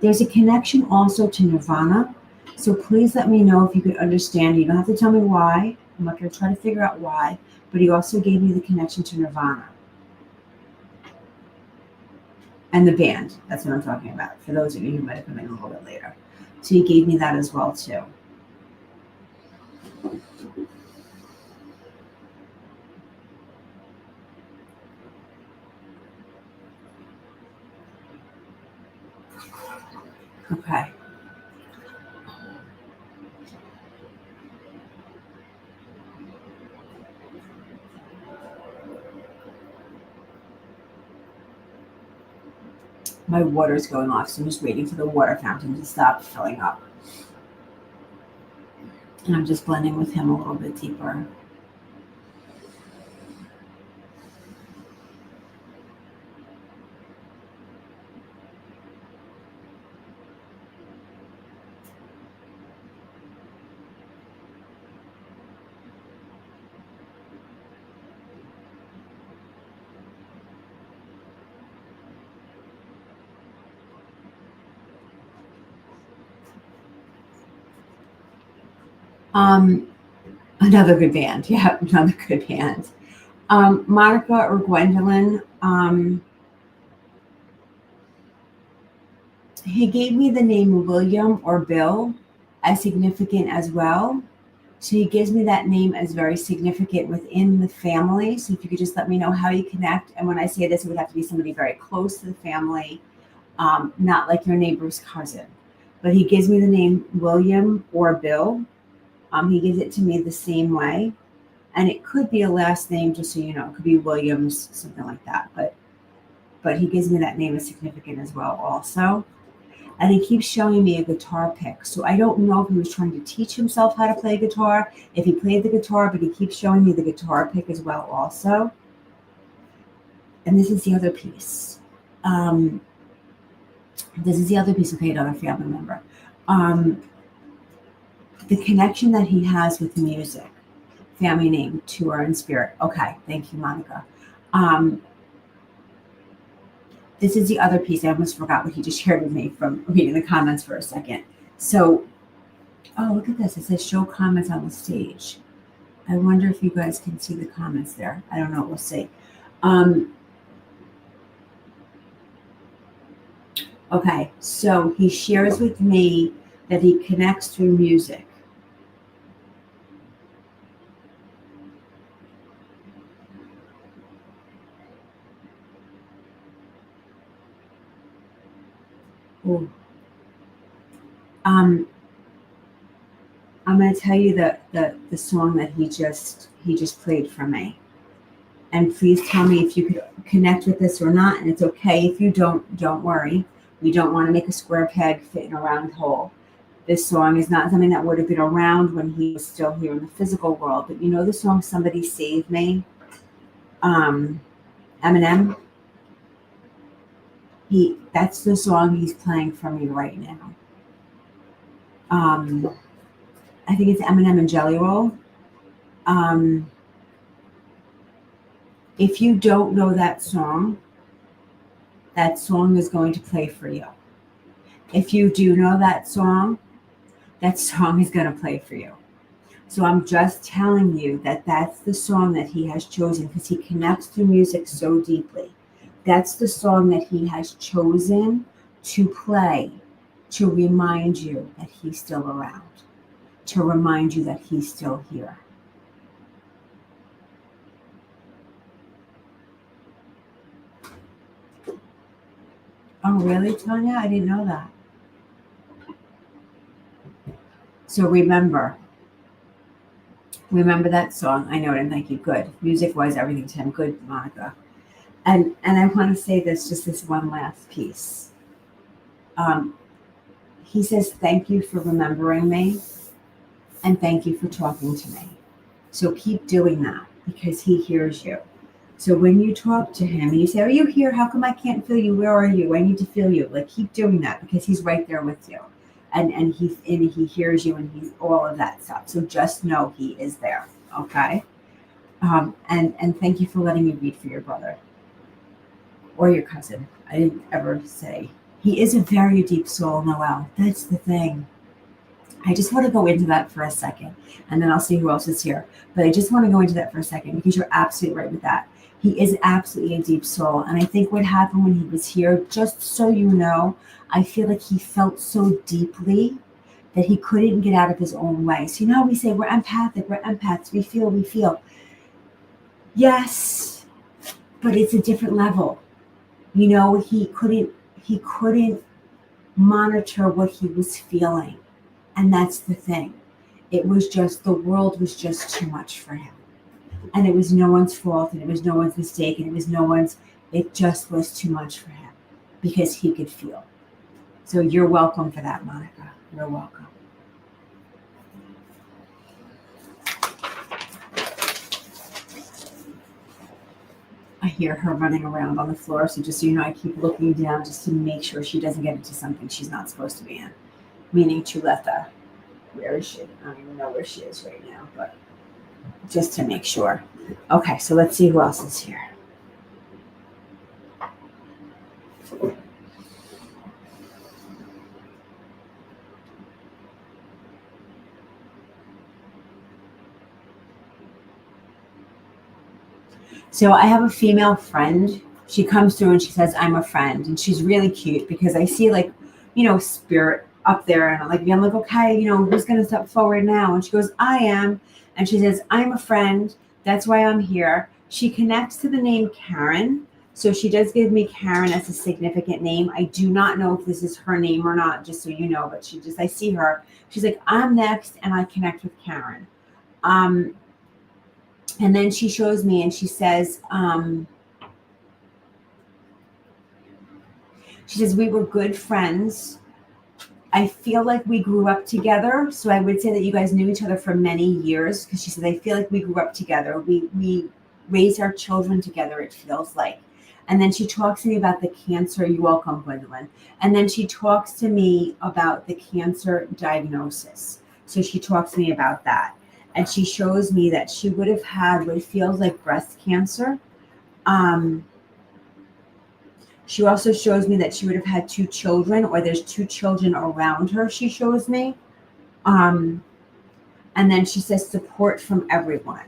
There's a connection also to nirvana. So please let me know if you could understand. You don't have to tell me why. I'm not going to try to figure out why. But he also gave me the connection to nirvana. And the band, that's what I'm talking about, for those of you who might have come in a little bit later. So he gave me that as well, too. Okay. My water's going off, so I'm just waiting for the water fountain to stop filling up. And I'm just blending with him a little bit deeper. Another good band. Yeah, another good band. Monica or Gwendolyn, he gave me the name William or Bill as significant as well. So he gives me that name as very significant within the family. So if you could just let me know how you connect. And when I say this, it would have to be somebody very close to the family, not like your neighbor's cousin. But he gives me the name William or Bill. He gives it to me the same way. And it could be a last name, just so you know. It could be Williams, something like that. But he gives me that name as significant as well also. And he keeps showing me a guitar pick. So I don't know if he was trying to teach himself how to play guitar, if he played the guitar, but he keeps showing me the guitar pick as well also. And this is the other piece. Okay, another family member. The connection that he has with music. Family name, Tour and Spirit. Okay, thank you, Monica. This is the other piece. I almost forgot what he just shared with me from reading the comments for a second. So, oh, look at this. It says show comments on the stage. I wonder if you guys can see the comments there. I don't know. We'll see. Okay, so he shares with me that he connects through music. Ooh. I'm going to tell you the song that he just played for me. And please tell me if you could connect with this or not. And it's okay if you don't worry. We don't want to make a square peg fit in a round hole. This song is not something that would have been around when he was still here in the physical world. But you know the song Somebody Save Me? Eminem? That's the song he's playing for me right now. I think it's Eminem and Jelly Roll. If you don't know that song is going to play for you. If you do know that song is going to play for you. So I'm just telling you that that's the song that he has chosen because he connects to music so deeply. That's the song that he has chosen to play to remind you that he's still around, to remind you that he's still here. Oh, really, Tanya? I didn't know that. So remember that song. I know it, and thank you. Good. Music-wise, everything to him. Good, Monica. And I want to say this one last piece. He says, thank you for remembering me, and thank you for talking to me. So keep doing that because he hears you. So when you talk to him and you say, are you here? How come I can't feel you? Where are you? I need to feel you. Like, keep doing that because he's right there with you. And he hears you and he's all of that stuff. So just know he is there. Okay. And thank you for letting me read for your brother or your cousin. I didn't ever say. He is a very deep soul, Noel. That's the thing. I just want to go into that for a second, and then I'll see who else is here. But I just want to go into that for a second because you're absolutely right with that. He is absolutely a deep soul. And I think what happened when he was here, just so you know, I feel like he felt so deeply that he couldn't get out of his own way. So you know how we say we're empathic, we're empaths, we feel. Yes, but it's a different level. You know, he couldn't monitor what he was feeling. And that's the thing. It was just, the world was just too much for him. And it was no one's fault, and it was no one's mistake, and it just was too much for him because he could feel. So you're welcome for that, Monica. You're welcome. I hear her running around on the floor. So just so you know, I keep looking down just to make sure she doesn't get into something she's not supposed to be in. Meaning Chuleta. Where is she? I don't even know where she is right now, but just to make sure. Okay, so let's see who else is here. So I have a female friend. She comes through and she says, I'm a friend. And she's really cute because I see like, spirit up there. And I'm like, okay, who's going to step forward now? And she goes, I am. And she says, I'm a friend. That's why I'm here. She connects to the name Karen. So she does give me Karen as a significant name. I do not know if this is her name or not, just so you know, but I see her. She's like, I'm next. And I connect with Karen. And then she shows me and she says, we were good friends. I feel like we grew up together. So I would say that you guys knew each other for many years because she said, I feel like we grew up together. We raised our children together, it feels like. And then she talks to me about the cancer. You're welcome, Gwendolyn. And then she talks to me about the cancer diagnosis. So she talks to me about that. And she shows me that she would have had what feels like breast cancer. She also shows me that she would have had 2 children, or there's 2 children around her, she shows me. And then she says support from everyone.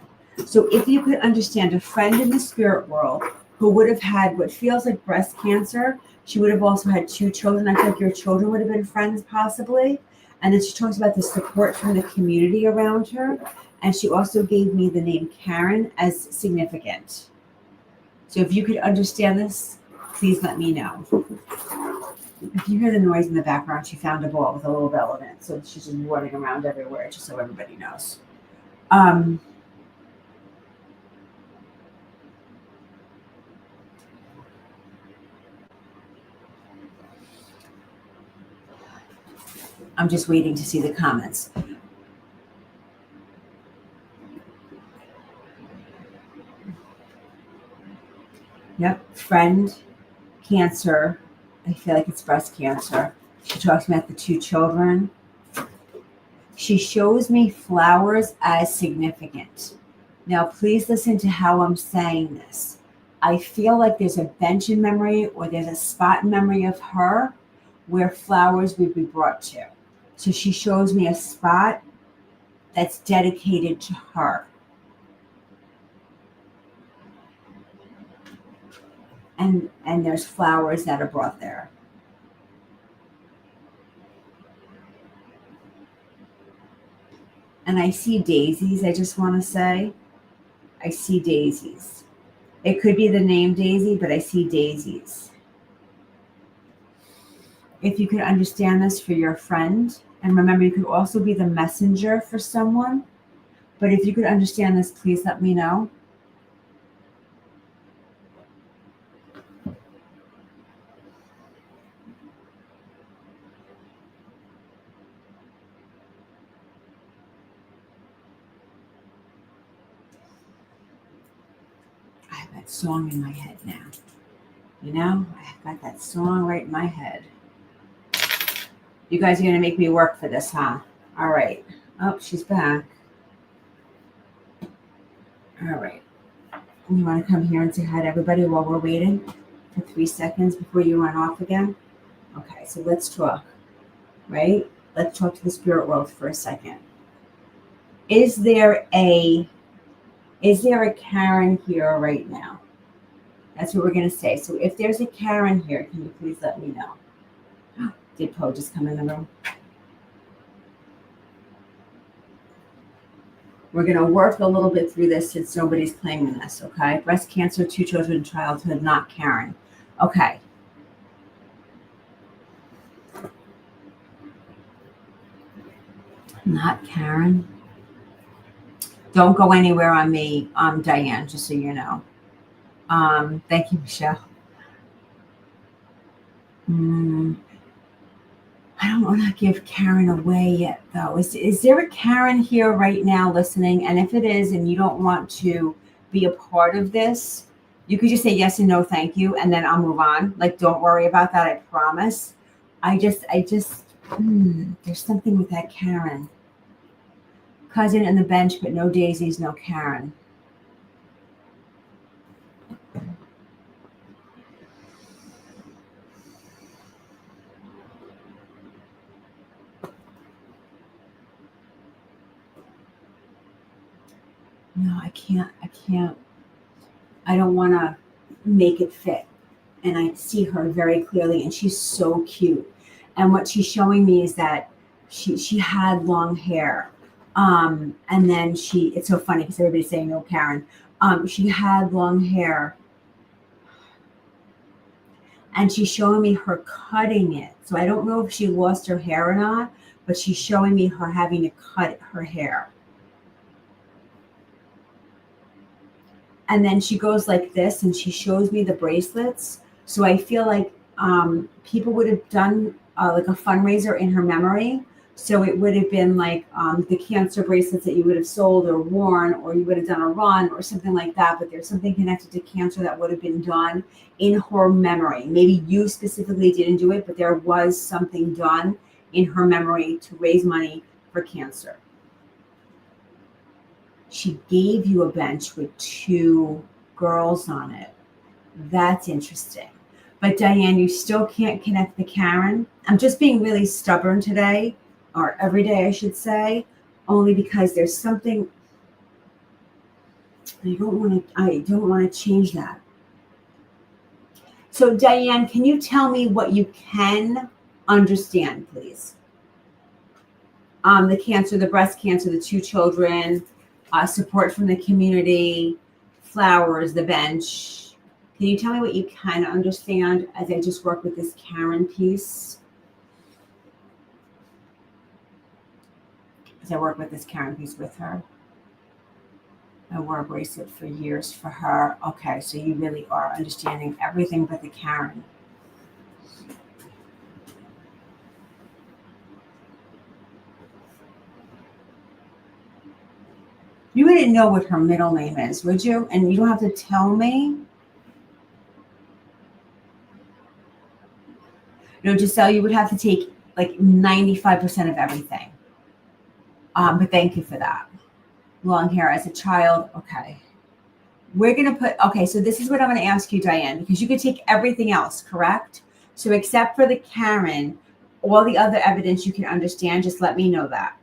So if you could understand a friend in the spirit world who would have had what feels like breast cancer, she would have also had 2 children. I feel like your children would have been friends possibly. And then she talks about the support from the community around her. And she also gave me the name Karen as significant. So if you could understand this, please let me know. If you hear the noise in the background, she found a ball with a little bell in it. So she's just running around everywhere, just so everybody knows. I'm just waiting to see the comments. Yep, friend, cancer. I feel like it's breast cancer. She talks about the 2 children. She shows me flowers as significant. Now, please listen to how I'm saying this. I feel like there's a bench in memory or there's a spot in memory of her where flowers would be brought to. So she shows me a spot that's dedicated to her. And there's flowers that are brought there. And I see daisies, I just want to say. I see daisies. It could be the name Daisy, but I see daisies. If you could understand this for your friend, and remember, you could also be the messenger for someone. But if you could understand this, please let me know. I have that song in my head now. I've got that song right in my head. You guys are going to make me work for this, huh? All right. Oh, she's back. All right. You want to come here and say hi to everybody while we're waiting for 3 seconds before you run off again? Okay, so let's talk, right? Let's talk to the spirit world for a second. Is there a Karen here right now? That's what we're going to say. So if there's a Karen here, can you please let me know? Did Poe just come in the room? We're going to work a little bit through this since nobody's claiming this, okay? Breast cancer, 2 children in childhood, not Karen. Okay. Not Karen. Don't go anywhere on me, Diane, just so you know. Thank you, Michelle. I don't want to give Karen away yet, though. Is there a Karen here right now listening? And if it is, and you don't want to be a part of this, You could just say yes and no, thank you, and then I'll move on. Like, don't worry about that. I promise. There's something with that Karen. Cousin and the bench, but no daisies, no Karen. No, I can't. I don't want to make it fit. And I see her very clearly, and she's so cute. And what she's showing me is that she had long hair. And then it's so funny because everybody's saying no, Karen. She had long hair, and she's showing me her cutting it. So I don't know if she lost her hair or not, but she's showing me her having to cut her hair. And then she goes like this, and she shows me the bracelets. So I feel like people would have done like a fundraiser in her memory. So it would have been like the cancer bracelets that you would have sold or worn, or you would have done a run or something like that. But there's something connected to cancer that would have been done in her memory. Maybe you specifically didn't do it, but there was something done in her memory to raise money for cancer. She gave you a bench with 2 girls on it. That's interesting. But Diane, you still can't connect the Karen. I'm just being really stubborn today, or every day I should say, only because there's something I don't want to change that. So Diane, can you tell me what you can understand, please? The cancer, the breast cancer, the 2 children, support from the community, flowers, the bench. Can you tell me what you kind of understand as I just work with this Karen piece? As I work with this Karen piece with her. I wore a bracelet for years for her. Okay, so you really are understanding everything but the Karen. You wouldn't know what her middle name is, would you? And you don't have to tell me. No, Giselle, you would have to take like 95% of everything. But thank you for that. Long hair as a child. Okay. We're going to put, okay, so this is what I'm going to ask you, Diane, because you could take everything else, correct? So except for the Karen, all the other evidence you can understand, just let me know that.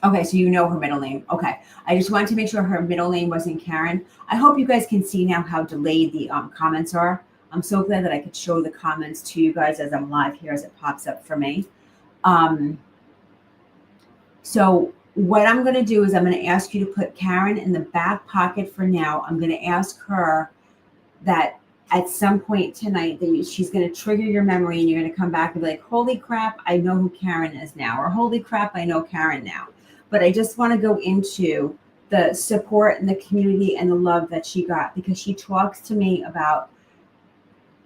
Okay, so you know her middle name. Okay. I just wanted to make sure her middle name wasn't Karen. I hope you guys can see now how delayed the comments are. I'm so glad that I could show the comments to you guys as I'm live here as it pops up for me. So what I'm going to do is I'm going to ask you to put Karen in the back pocket for now. I'm going to ask her that at some point tonight that she's going to trigger your memory and you're going to come back and be like, holy crap, I know who Karen is now, or holy crap, I know Karen now. But I just want to go into the support and the community and the love that she got, because she talks to me about,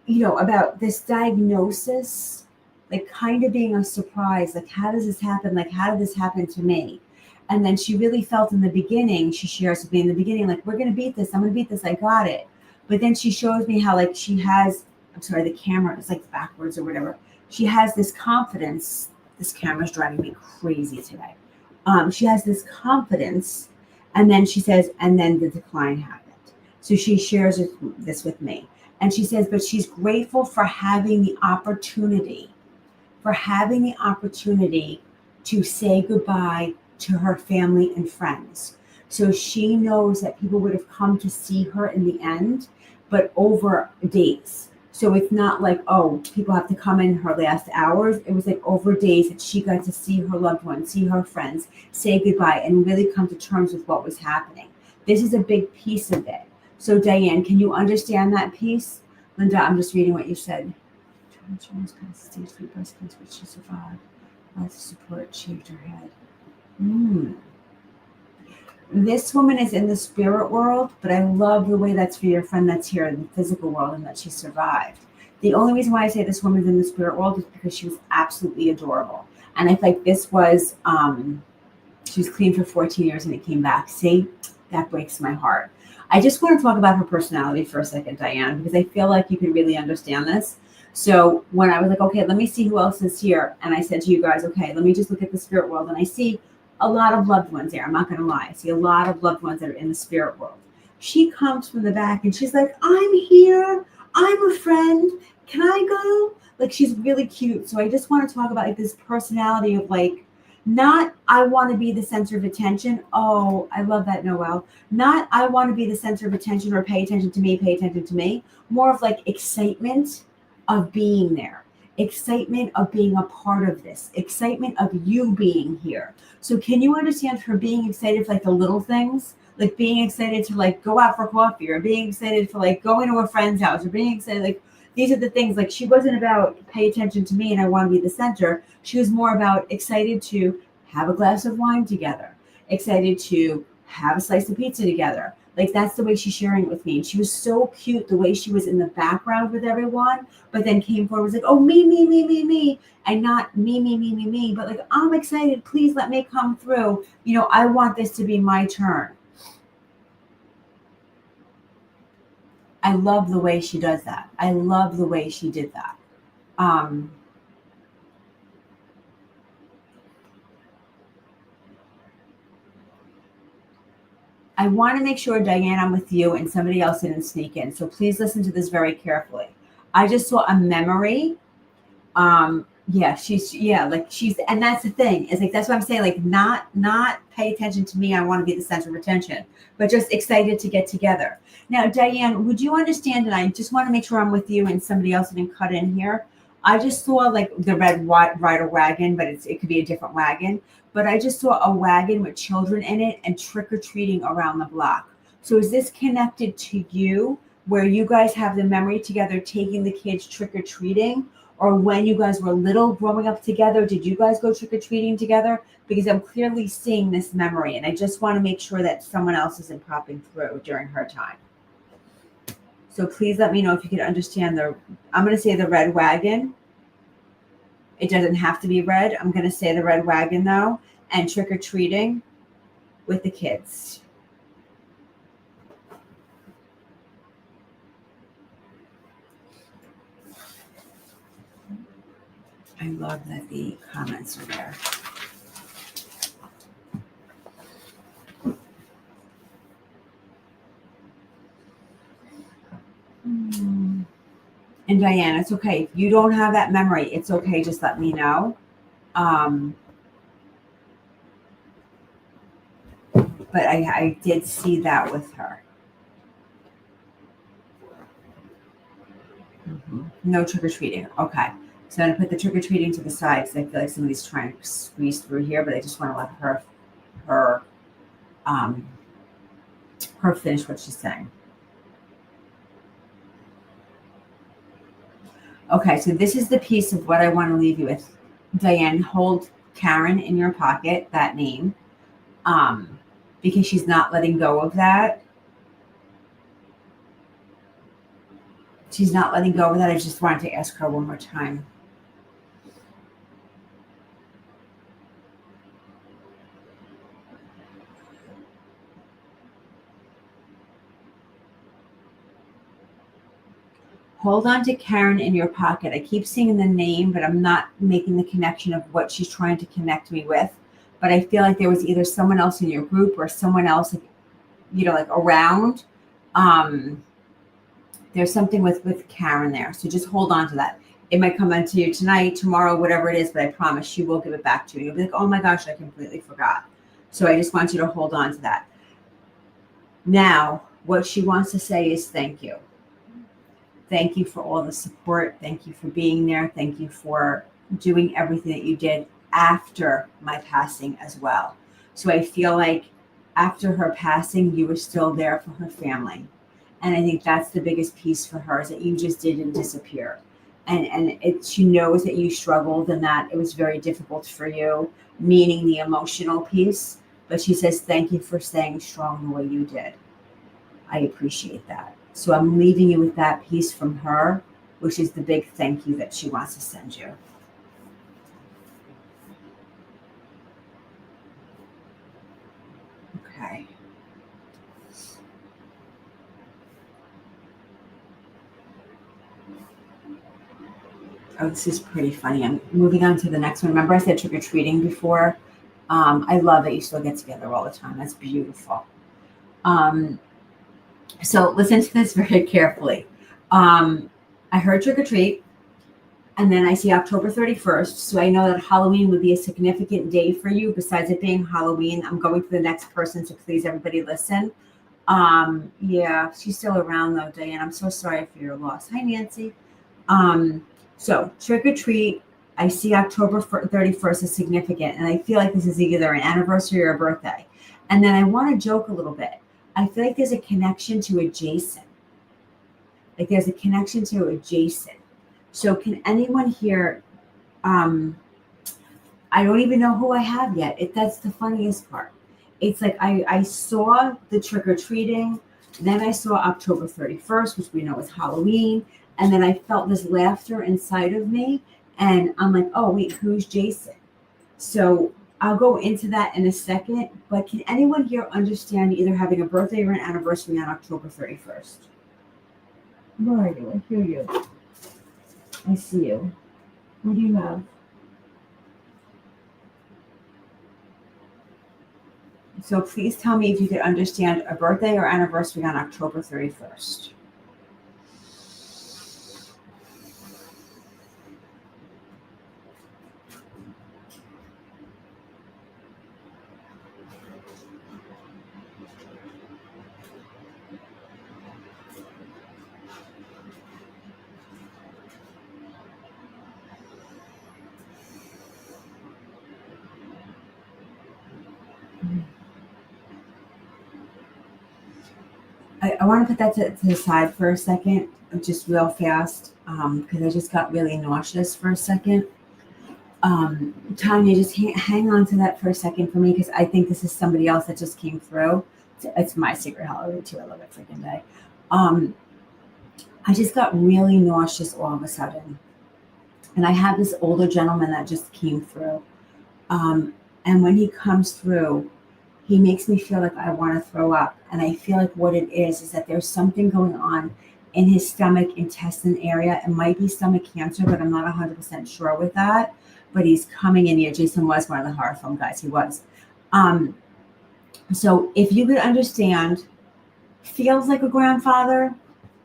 about this diagnosis, like kind of being a surprise. Like, how does this happen? Like, how did this happen to me? And then she really felt in the beginning, she shares with me in the beginning, like, we're going to beat this. I'm going to beat this. I got it. But then she shows me how, like, she has, I'm sorry, the camera is like backwards or whatever. She has this confidence. This camera's driving me crazy today. She has this confidence. And then she says, and then the decline happened. So she shares this with me. And she says, but she's grateful for having the opportunity to say goodbye to her family and friends. So she knows that people would have come to see her in the end, but over days. So it's not like, oh, people have to come in her last hours. It was like over days that she got to see her loved ones, see her friends, say goodbye, and really come to terms with what was happening. This is a big piece of it. So Diane, can you understand that piece? Linda, I'm just reading what you said. Stage 3 breast cancer, which she survived. Lots of support, shaved her head. This woman is in the spirit world, but I love the way that's for your friend that's here in the physical world and that she survived. The only reason why I say this woman's in the spirit world is because she was absolutely adorable. And I think this was, she was clean for 14 years and it came back. See, that breaks my heart. I just want to talk about her personality for a second, Diane, because I feel like you can really understand this. So when I was like, okay, let me see who else is here. And I said to you guys, okay, let me just look at the spirit world. And I see a lot of loved ones there. I'm not going to lie. I see a lot of loved ones that are in the spirit world. She comes from the back and she's like, I'm here. I'm a friend. Can I go? Like, she's really cute. So I just want to talk about like this personality of like, not I want to be the center of attention. Oh, I love that, Noelle. Not I want to be the center of attention or pay attention to me, pay attention to me. More of like excitement of being there, excitement of being a part of this, excitement of you being here. So can you understand her being excited for like the little things? Like being excited to like go out for coffee, or being excited for like going to a friend's house, or being excited like these are the things. Like, she wasn't about pay attention to me and I want to be the center. She was more about excited to have a glass of wine together, excited to have a slice of pizza together. Like, that's the way she's sharing it with me. And she was so cute the way she was in the background with everyone, but then came forward, was like, oh, me, and not me, but like, I'm excited. Please let me come through. You know, I want this to be my turn. I love the way she does that. I love the way she did that. I want to make sure, Diane, I'm with you and somebody else didn't sneak in. So please listen to this very carefully. I just saw a memory. And that's the thing. Is like, that's what I'm saying. Like, not pay attention to me. I want to be the center of attention, but just excited to get together. Now, Diane, would you understand? And I just want to make sure I'm with you and somebody else didn't cut in here. I just saw like the red rider wagon, but it could be a different wagon. But I just saw a wagon with children in it and trick-or-treating around the block. So is this connected to you, where you guys have the memory together taking the kids trick-or-treating? Or when you guys were little growing up together, did you guys go trick-or-treating together? Because I'm clearly seeing this memory, and I just want to make sure that someone else isn't popping through during her time. So please let me know if you can understand I'm going to say the red wagon. It doesn't have to be red. I'm going to say the red wagon, though, and trick-or-treating with the kids. I love that the comments are there. And Diane, it's okay. If you don't have that memory, it's okay. Just let me know. But I did see that with her. No trick-or-treating. Okay. So I'm going to put the trick-or-treating to the side because I feel like somebody's trying to squeeze through here, but I just want to let her finish what she's saying. Okay, so this is the piece of what I want to leave you with. Diane, hold Karen in your pocket, that name, because she's not letting go of that. She's not letting go of that. I just wanted to ask her one more time. Hold on to Karen in your pocket. I keep seeing the name, but I'm not making the connection of what she's trying to connect me with. But I feel like there was either someone else in your group or someone else, you know, like around. There's something with Karen there. So just hold on to that. It might come into you tonight, tomorrow, whatever it is, but I promise she will give it back to you. You'll be like, oh my gosh, I completely forgot. So I just want you to hold on to that. Now, what she wants to say is thank you. Thank you for all the support. Thank you for being there. Thank you for doing everything that you did after my passing as well. So I feel like after her passing, you were still there for her family. And I think that's the biggest piece for her, is that you just didn't disappear. And she knows that you struggled and that it was very difficult for you, meaning the emotional piece. But she says, thank you for staying strong the way you did. I appreciate that. So I'm leaving you with that piece from her. And I think that's the biggest piece for her, is that you just didn't disappear. And it's she knows that you struggled and that it was very difficult for you, meaning the emotional piece, but she says, thank you for staying strong the way you did. I appreciate that. So I'm leaving you with that piece from her. which is the big thank you that she wants to send you. Okay. Oh, this is pretty funny. I'm moving on to the next one. Remember I said trick-or-treating before? I love that you still get together all the time. That's beautiful. So listen to this very carefully. I heard trick-or-treat, and then I see October 31st. So I know that Halloween would be a significant day for you. Besides it being Halloween, I'm going to the next person, so please, everybody, listen. Yeah, she's still around though, Diane. I'm so sorry for your loss. Hi, Nancy. So trick or treat, I see October 31st is significant, and I feel like this is either an anniversary or a birthday. And then I want to joke a little bit. I feel like there's a connection to adjacent. Like there's a connection to adjacent. So can anyone here? I don't even know who I have yet. That's the funniest part. It's like I saw the trick or treating, then I saw October 31st, which we know is Halloween. And then I felt this laughter inside of me. And I'm like, oh, wait, who's Jason? So I'll go into that in a second. But can anyone here understand either having a birthday or an anniversary on October 31st? Where are you? I hear you. I see you. What do you have? So please tell me if you could understand a birthday or anniversary on October 31st. I want to put that to the side for a second, just real fast, because I just got really nauseous for a second. Tanya, just hang on to that for a second for me, because I think this is somebody else that just came through. It's my secret holiday too. I love it freaking day. I just got really nauseous all of a sudden. And I have this older gentleman that just came through. And when he comes through, he makes me feel like I want to throw up. And I feel like what it is that there's something going on in his stomach, intestine area. It might be stomach cancer, but I'm not 100% sure with that. But he's coming in here. Jason was one of the horror film guys. He was. So if you could understand, feels like a grandfather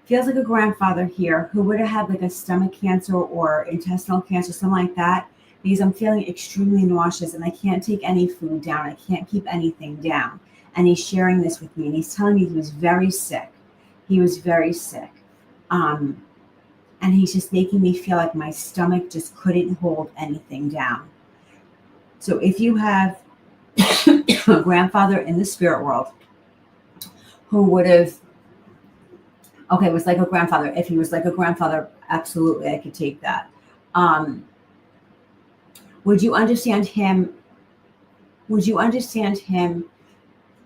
here who would have had like a stomach cancer or intestinal cancer, something like that. Because I'm feeling extremely nauseous and I can't take any food down. I can't keep anything down. And he's sharing this with me and he's telling me he was very sick. He was very sick. And he's just making me feel like my stomach just couldn't hold anything down. So if you have a grandfather in the spirit world who would have, okay, was like a grandfather. If he was like a grandfather, absolutely, I could take that. Would you understand him?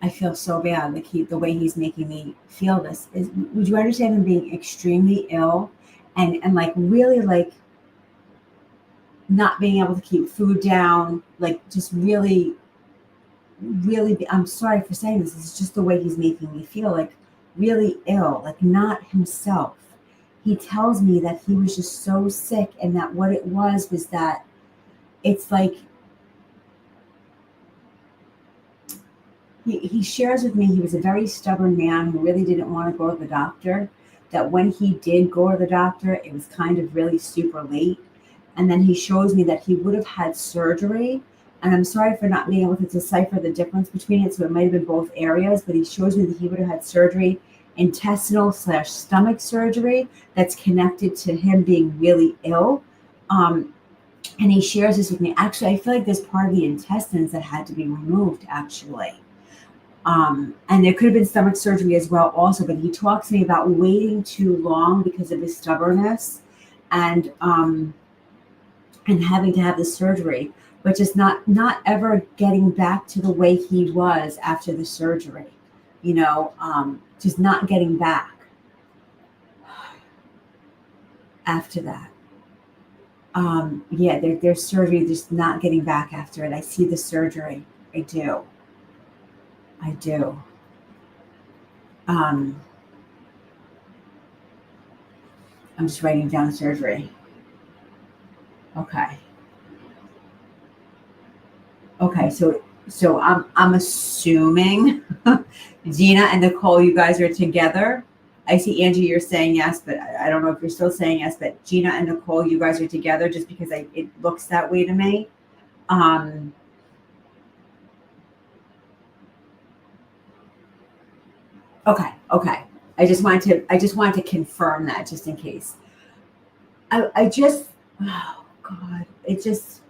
I feel so bad, like the way he's making me feel this. Would you understand him being extremely ill and like really like not being able to keep food down, like just really, I'm sorry for saying this. It's just the way he's making me feel, like really ill, like not himself. He tells me that he was just so sick and that what it was that it's like he shares with me he was a very stubborn man who really didn't want to go to the doctor, that when he did go to the doctor, it was kind of really super late. And then he shows me that he would have had surgery. And I'm sorry for not being able to decipher the difference between it. So it might have been both areas, but he shows me that he would have had surgery, intestinal/stomach surgery that's connected to him being really ill. And he shares this with me. Actually, I feel like there's part of the intestines that had to be removed, actually. And there could have been stomach surgery as well also, but he talks to me about waiting too long because of his stubbornness and having to have the surgery, but just not ever getting back to the way he was after the surgery, just not getting back. after that. Yeah, there's surgery, just not getting back after it. I see the surgery. I do. I do. Um, I'm just writing down surgery. Okay. Okay. So I'm assuming Gina and Nicole, you guys are together. I see Angie, you're saying yes, but I don't know if you're still saying yes. But Gina and Nicole, you guys are together, just because it looks that way to me. Um, okay. Okay. I just wanted to confirm that, just in case. I just, oh God, it just,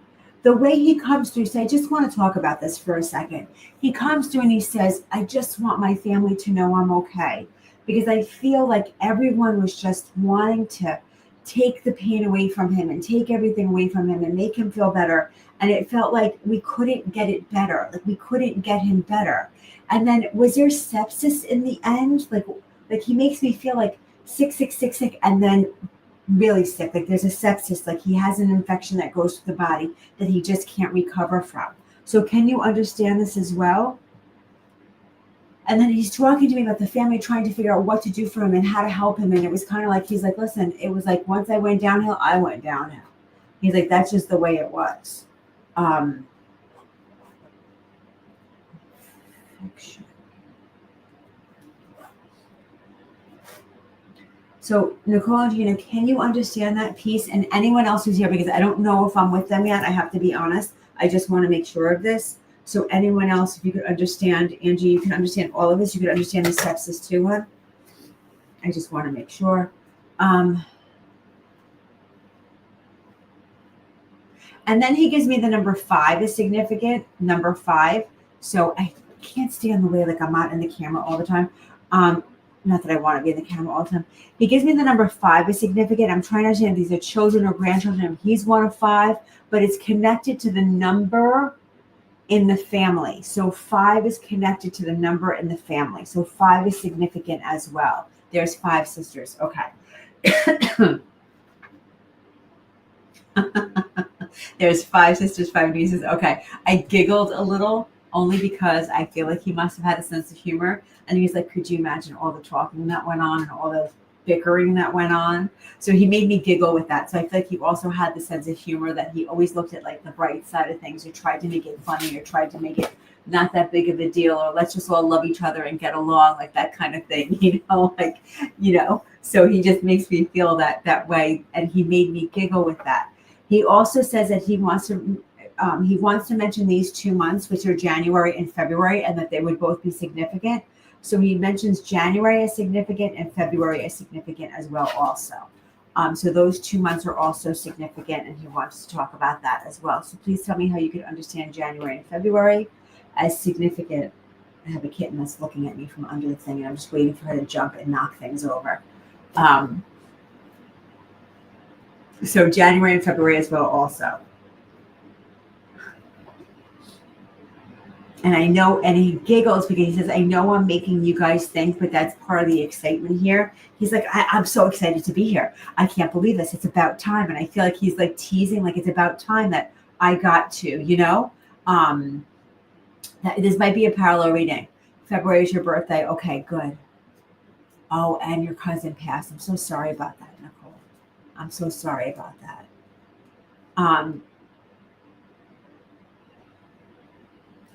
the way he comes through, so I just want to talk about this for a second. He comes through and he says, I just want my family to know I'm okay. Because I feel like everyone was just wanting to take the pain away from him and take everything away from him and make him feel better. And it felt like we couldn't get it better. Like we couldn't get him better. And then was there sepsis in the end? Like he makes me feel like sick, sick, sick, sick, and then really sick. Like there's a sepsis, like he has an infection that goes to the body that he just can't recover from. So can you understand this as well? And then he's talking to me about the family, trying to figure out what to do for him and how to help him. And it was kind of like, he's like, listen, it was like, once I went downhill, I went downhill. He's like, that's just the way it was. Um, fiction. So Nicole and Gina, can you understand that piece? And anyone else who's here, because I don't know if I'm with them yet. I have to be honest. I just want to make sure of this. So anyone else, if you could understand, Angie, you can understand all of this. You could understand the sepsis too, huh? I just want to make sure. And then he gives me the number 5 is significant, number 5. So I can't stand the way, like I'm not in the camera all the time. Not that I want to be in the camera all the time. He gives me the number 5 is significant. I'm trying to understand if these are children or grandchildren. He's one of 5, but it's connected to the number in the family. So 5 is connected to the number in the family. So 5 is significant as well. There's 5 sisters. Okay. There's 5 sisters, 5 nieces. Okay. I giggled a little only because I feel like he must have had a sense of humor. And he's like, could you imagine all the talking that went on and all the bickering that went on? So he made me giggle with that. So I feel like he also had the sense of humor that he always looked at like the bright side of things, or tried to make it funny, or tried to make it not that big of a deal, or let's just all love each other and get along, like that kind of thing, so he just makes me feel that way. And he made me giggle with that. He also says that he wants to mention these 2 months, which are January and February, and that they would both be significant. So he mentions January as significant and February as significant as well also. So those 2 months are also significant, and he wants to talk about that as well. So please tell me how you could understand January and February as significant. I have a kitten that's looking at me from under the thing, and I'm just waiting for her to jump and knock things over. So January and February as well also. And I know, and he giggles because he says, I know I'm making you guys think, but that's part of the excitement here. He's like, I'm so excited to be here. I can't believe this. It's about time. And I feel like he's like teasing, like it's about time that I got to, this might be a parallel reading. February is your birthday. Okay, good. Oh, and your cousin passed. I'm so sorry about that, Nicole. I'm so sorry about that.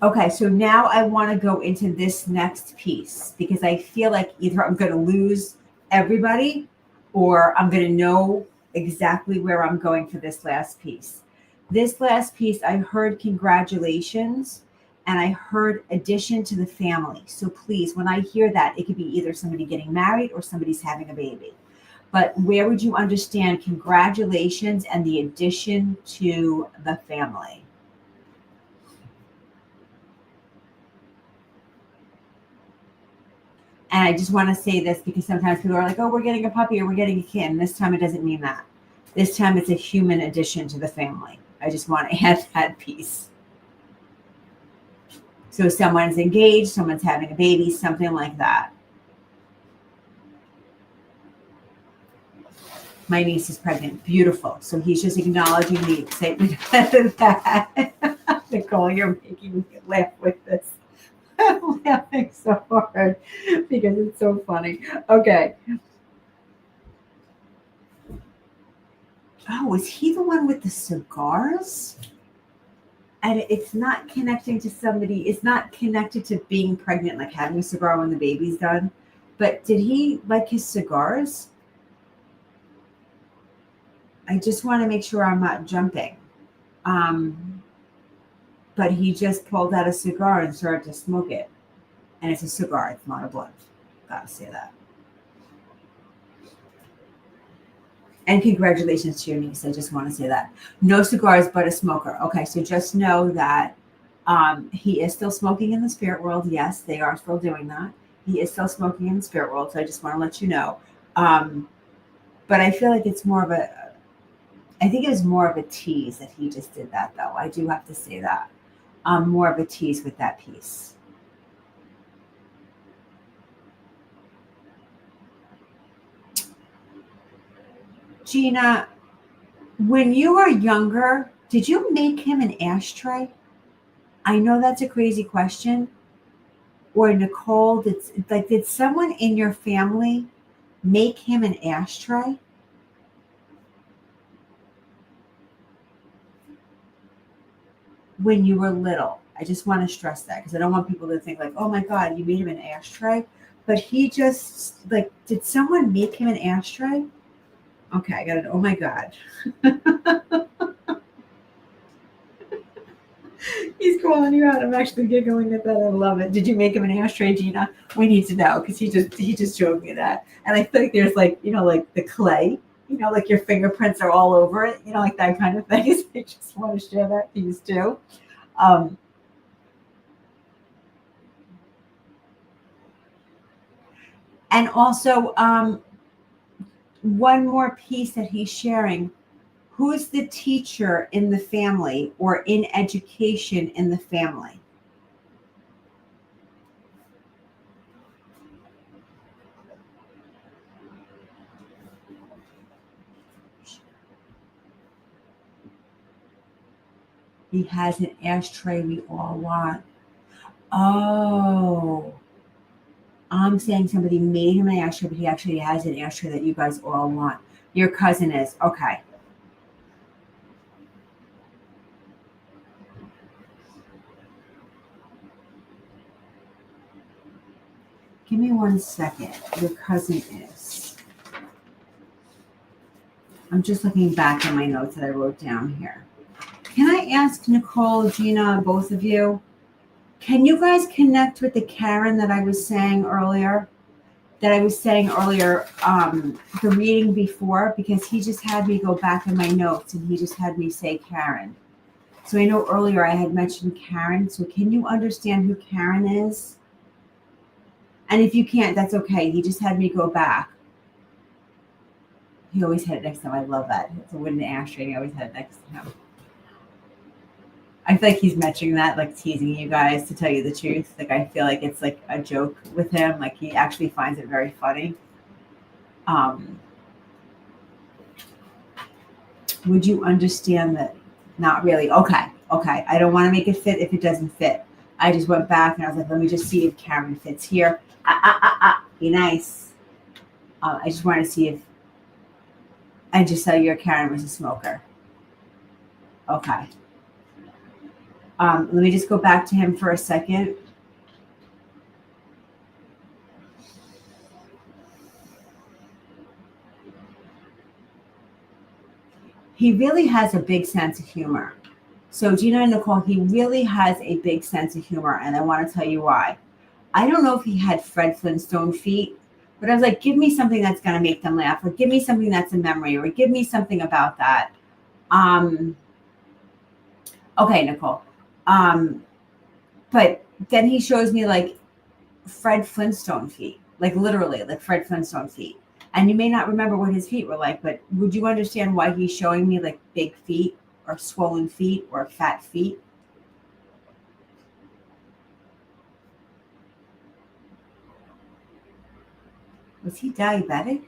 Okay, so now I want to go into this next piece, because I feel like either I'm going to lose everybody or I'm going to know exactly where I'm going for this last piece. This last piece, I heard congratulations and I heard addition to the family. So please, when I hear that, it could be either somebody getting married or somebody's having a baby. But where would you understand congratulations and the addition to the family? And I just want to say this because sometimes people are like, oh, we're getting a puppy or we're getting a kid. And this time it doesn't mean that. This time it's a human addition to the family. I just want to add that piece. So someone's engaged, someone's having a baby, something like that. My niece is pregnant. Beautiful. So he's just acknowledging the excitement of that. Nicole, you're making me laugh with this. I'm laughing so hard because it's so funny. Okay. Oh, is he the one with the cigars? And it's not connecting to somebody, it's not connected to being pregnant, like having a cigar when the baby's done. But did he like his cigars? I just want to make sure I'm not jumping. But he just pulled out a cigar and started to smoke it. And it's a cigar, it's not a blunt. Gotta say that. And congratulations to your niece. I just want to say that. No cigars, but a smoker. Okay, so just know that he is still smoking in the spirit world. Yes, they are still doing that. He is still smoking in the spirit world. So I just want to let you know. But I feel like it's more of a, I think it was more of a tease that he just did that, though. I do have to say that. More of a tease with that piece. Gina, when you were younger, did you make him an ashtray? I know that's a crazy question. Or Nicole, did someone in your family make him an ashtray? When you were little? I just want to stress that because I don't want people to think like, oh my God, you made him an ashtray. But he just like, did someone make him an ashtray? Okay, I got it. Oh my God. He's calling you out. I'm actually giggling at that. I love it. Did you make him an ashtray, Gina? We need to know because he just showed me that. And I think there's like, like the clay, like your fingerprints are all over it, like that kind of thing. I just want to share that piece too. Um, and also, one more piece that he's sharing. Who's the teacher in the family or in education in the family? He has an ashtray we all want. Oh, I'm saying somebody made him an ashtray, but he actually has an ashtray that you guys all want. Your cousin is. Okay. Give me 1 second. Your cousin is. I'm just looking back at my notes that I wrote down here. Can I ask Nicole, Gina, both of you? Can you guys connect with the Karen that I was saying earlier? The reading before, because he just had me go back in my notes and he just had me say Karen. So I know earlier I had mentioned Karen. So can you understand who Karen is? And if you can't, that's okay. He just had me go back. He always had it next to him. I love that. It's a wooden ashtray. He always had it next to him. I feel like he's mentioning that, like teasing you guys, to tell you the truth. Like I feel like it's like a joke with him. Like he actually finds it very funny. Would you understand that? Not really. Okay. Okay. I don't want to make it fit if it doesn't fit. I just went back and I was like, let me just see if Karen fits here. Be nice. I just wanted to see if I just saw your Karen was a smoker. Okay. Let me just go back to him for a second. He really has a big sense of humor. So Gina and Nicole, he really has a big sense of humor, and I want to tell you why. I don't know if he had Fred Flintstone feet, but I was like, give me something that's going to make them laugh, or give me something that's a memory, or give me something about that. Okay, Nicole. But then he shows me like Fred Flintstone feet, like literally like Fred Flintstone feet. And you may not remember what his feet were like, but would you understand why he's showing me like big feet or swollen feet or fat feet? Was he diabetic?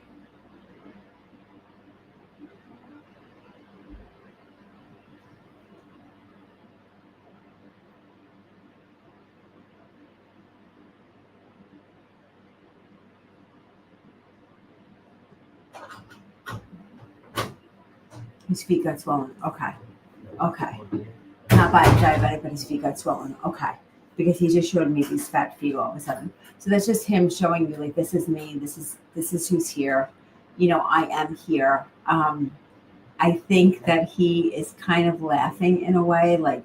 His feet got swollen. Okay. Okay. Not by a diabetic, but his feet got swollen. Okay. Because he just showed me these fat feet all of a sudden. So that's just him showing you like this is me. This is who's here. You know, I am here. I think that he is kind of laughing in a way, like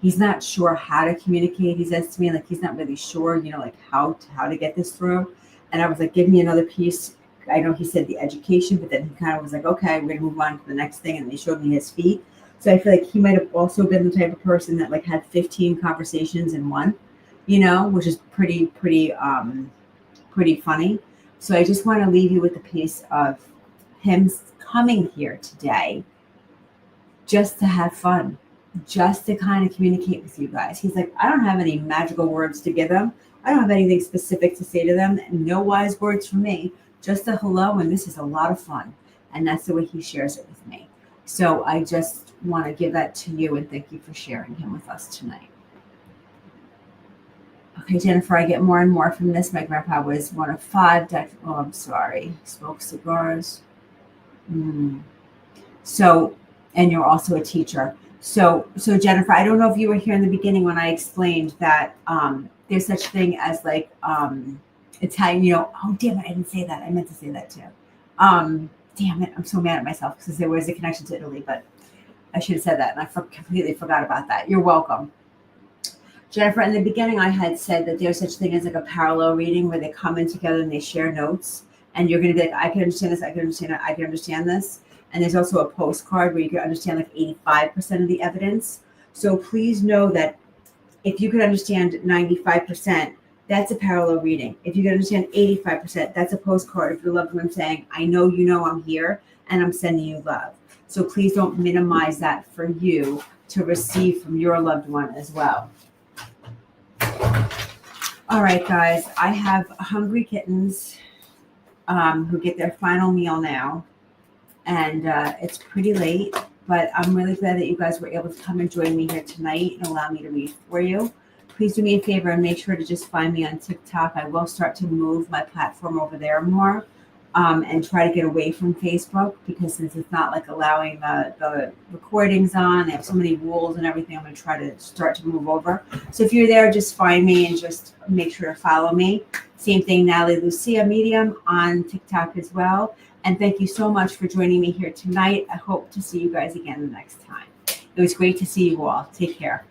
he's not sure how to communicate. He says to me like he's not really sure, you know, like how to get this through. And I was like, give me another piece. I know he said the education, but then he kind of was like, okay, we're gonna move on to the next thing. And they showed me his feet. So I feel like he might have also been the type of person that like had 15 conversations in one, you know, which is pretty funny. So I just want to leave you with the piece of him coming here today just to have fun, just to kind of communicate with you guys. He's like, I don't have any magical words to give them. I don't have anything specific to say to them. No wise words from me, just a hello. And this is a lot of fun. And that's the way he shares it with me. So I just want to give that to you and thank you for sharing him with us tonight. Okay, Jennifer, I get more and more from this. My grandpa was one of 5 I'm sorry. Smoked cigars. So, and you're also a teacher. So Jennifer, I don't know if you were here in the beginning when I explained that there's such thing as like Italian, you know, oh, damn it, I didn't say that. I meant to say that too. Damn it, I'm so mad at myself because there was a connection to Italy, but I should have said that, and I completely forgot about that. You're welcome. Jennifer, in the beginning, I had said that there's such thing as like a parallel reading where they come in together and they share notes, and you're going to be like, I can understand this, I can understand it, I can understand this. And there's also a postcard where you can understand like 85% of the evidence. So please know that if you can understand 95%, that's a parallel reading. If you can understand 85%, that's a postcard of your loved one saying, I know you know I'm here and I'm sending you love. So please don't minimize that for you to receive from your loved one as well. All right, guys, I have hungry kittens who get their final meal now. And it's pretty late, but I'm really glad that you guys were able to come and join me here tonight and allow me to read for you. Please do me a favor and make sure to just find me on TikTok. I will start to move my platform over there more and try to get away from Facebook because since it's not like allowing the recordings on, they have so many rules and everything, I'm going to try to start to move over. So if you're there, just find me and just make sure to follow me. Same thing, Natalie Lucia Medium on TikTok as well. And thank you so much for joining me here tonight. I hope to see you guys again the next time. It was great to see you all. Take care.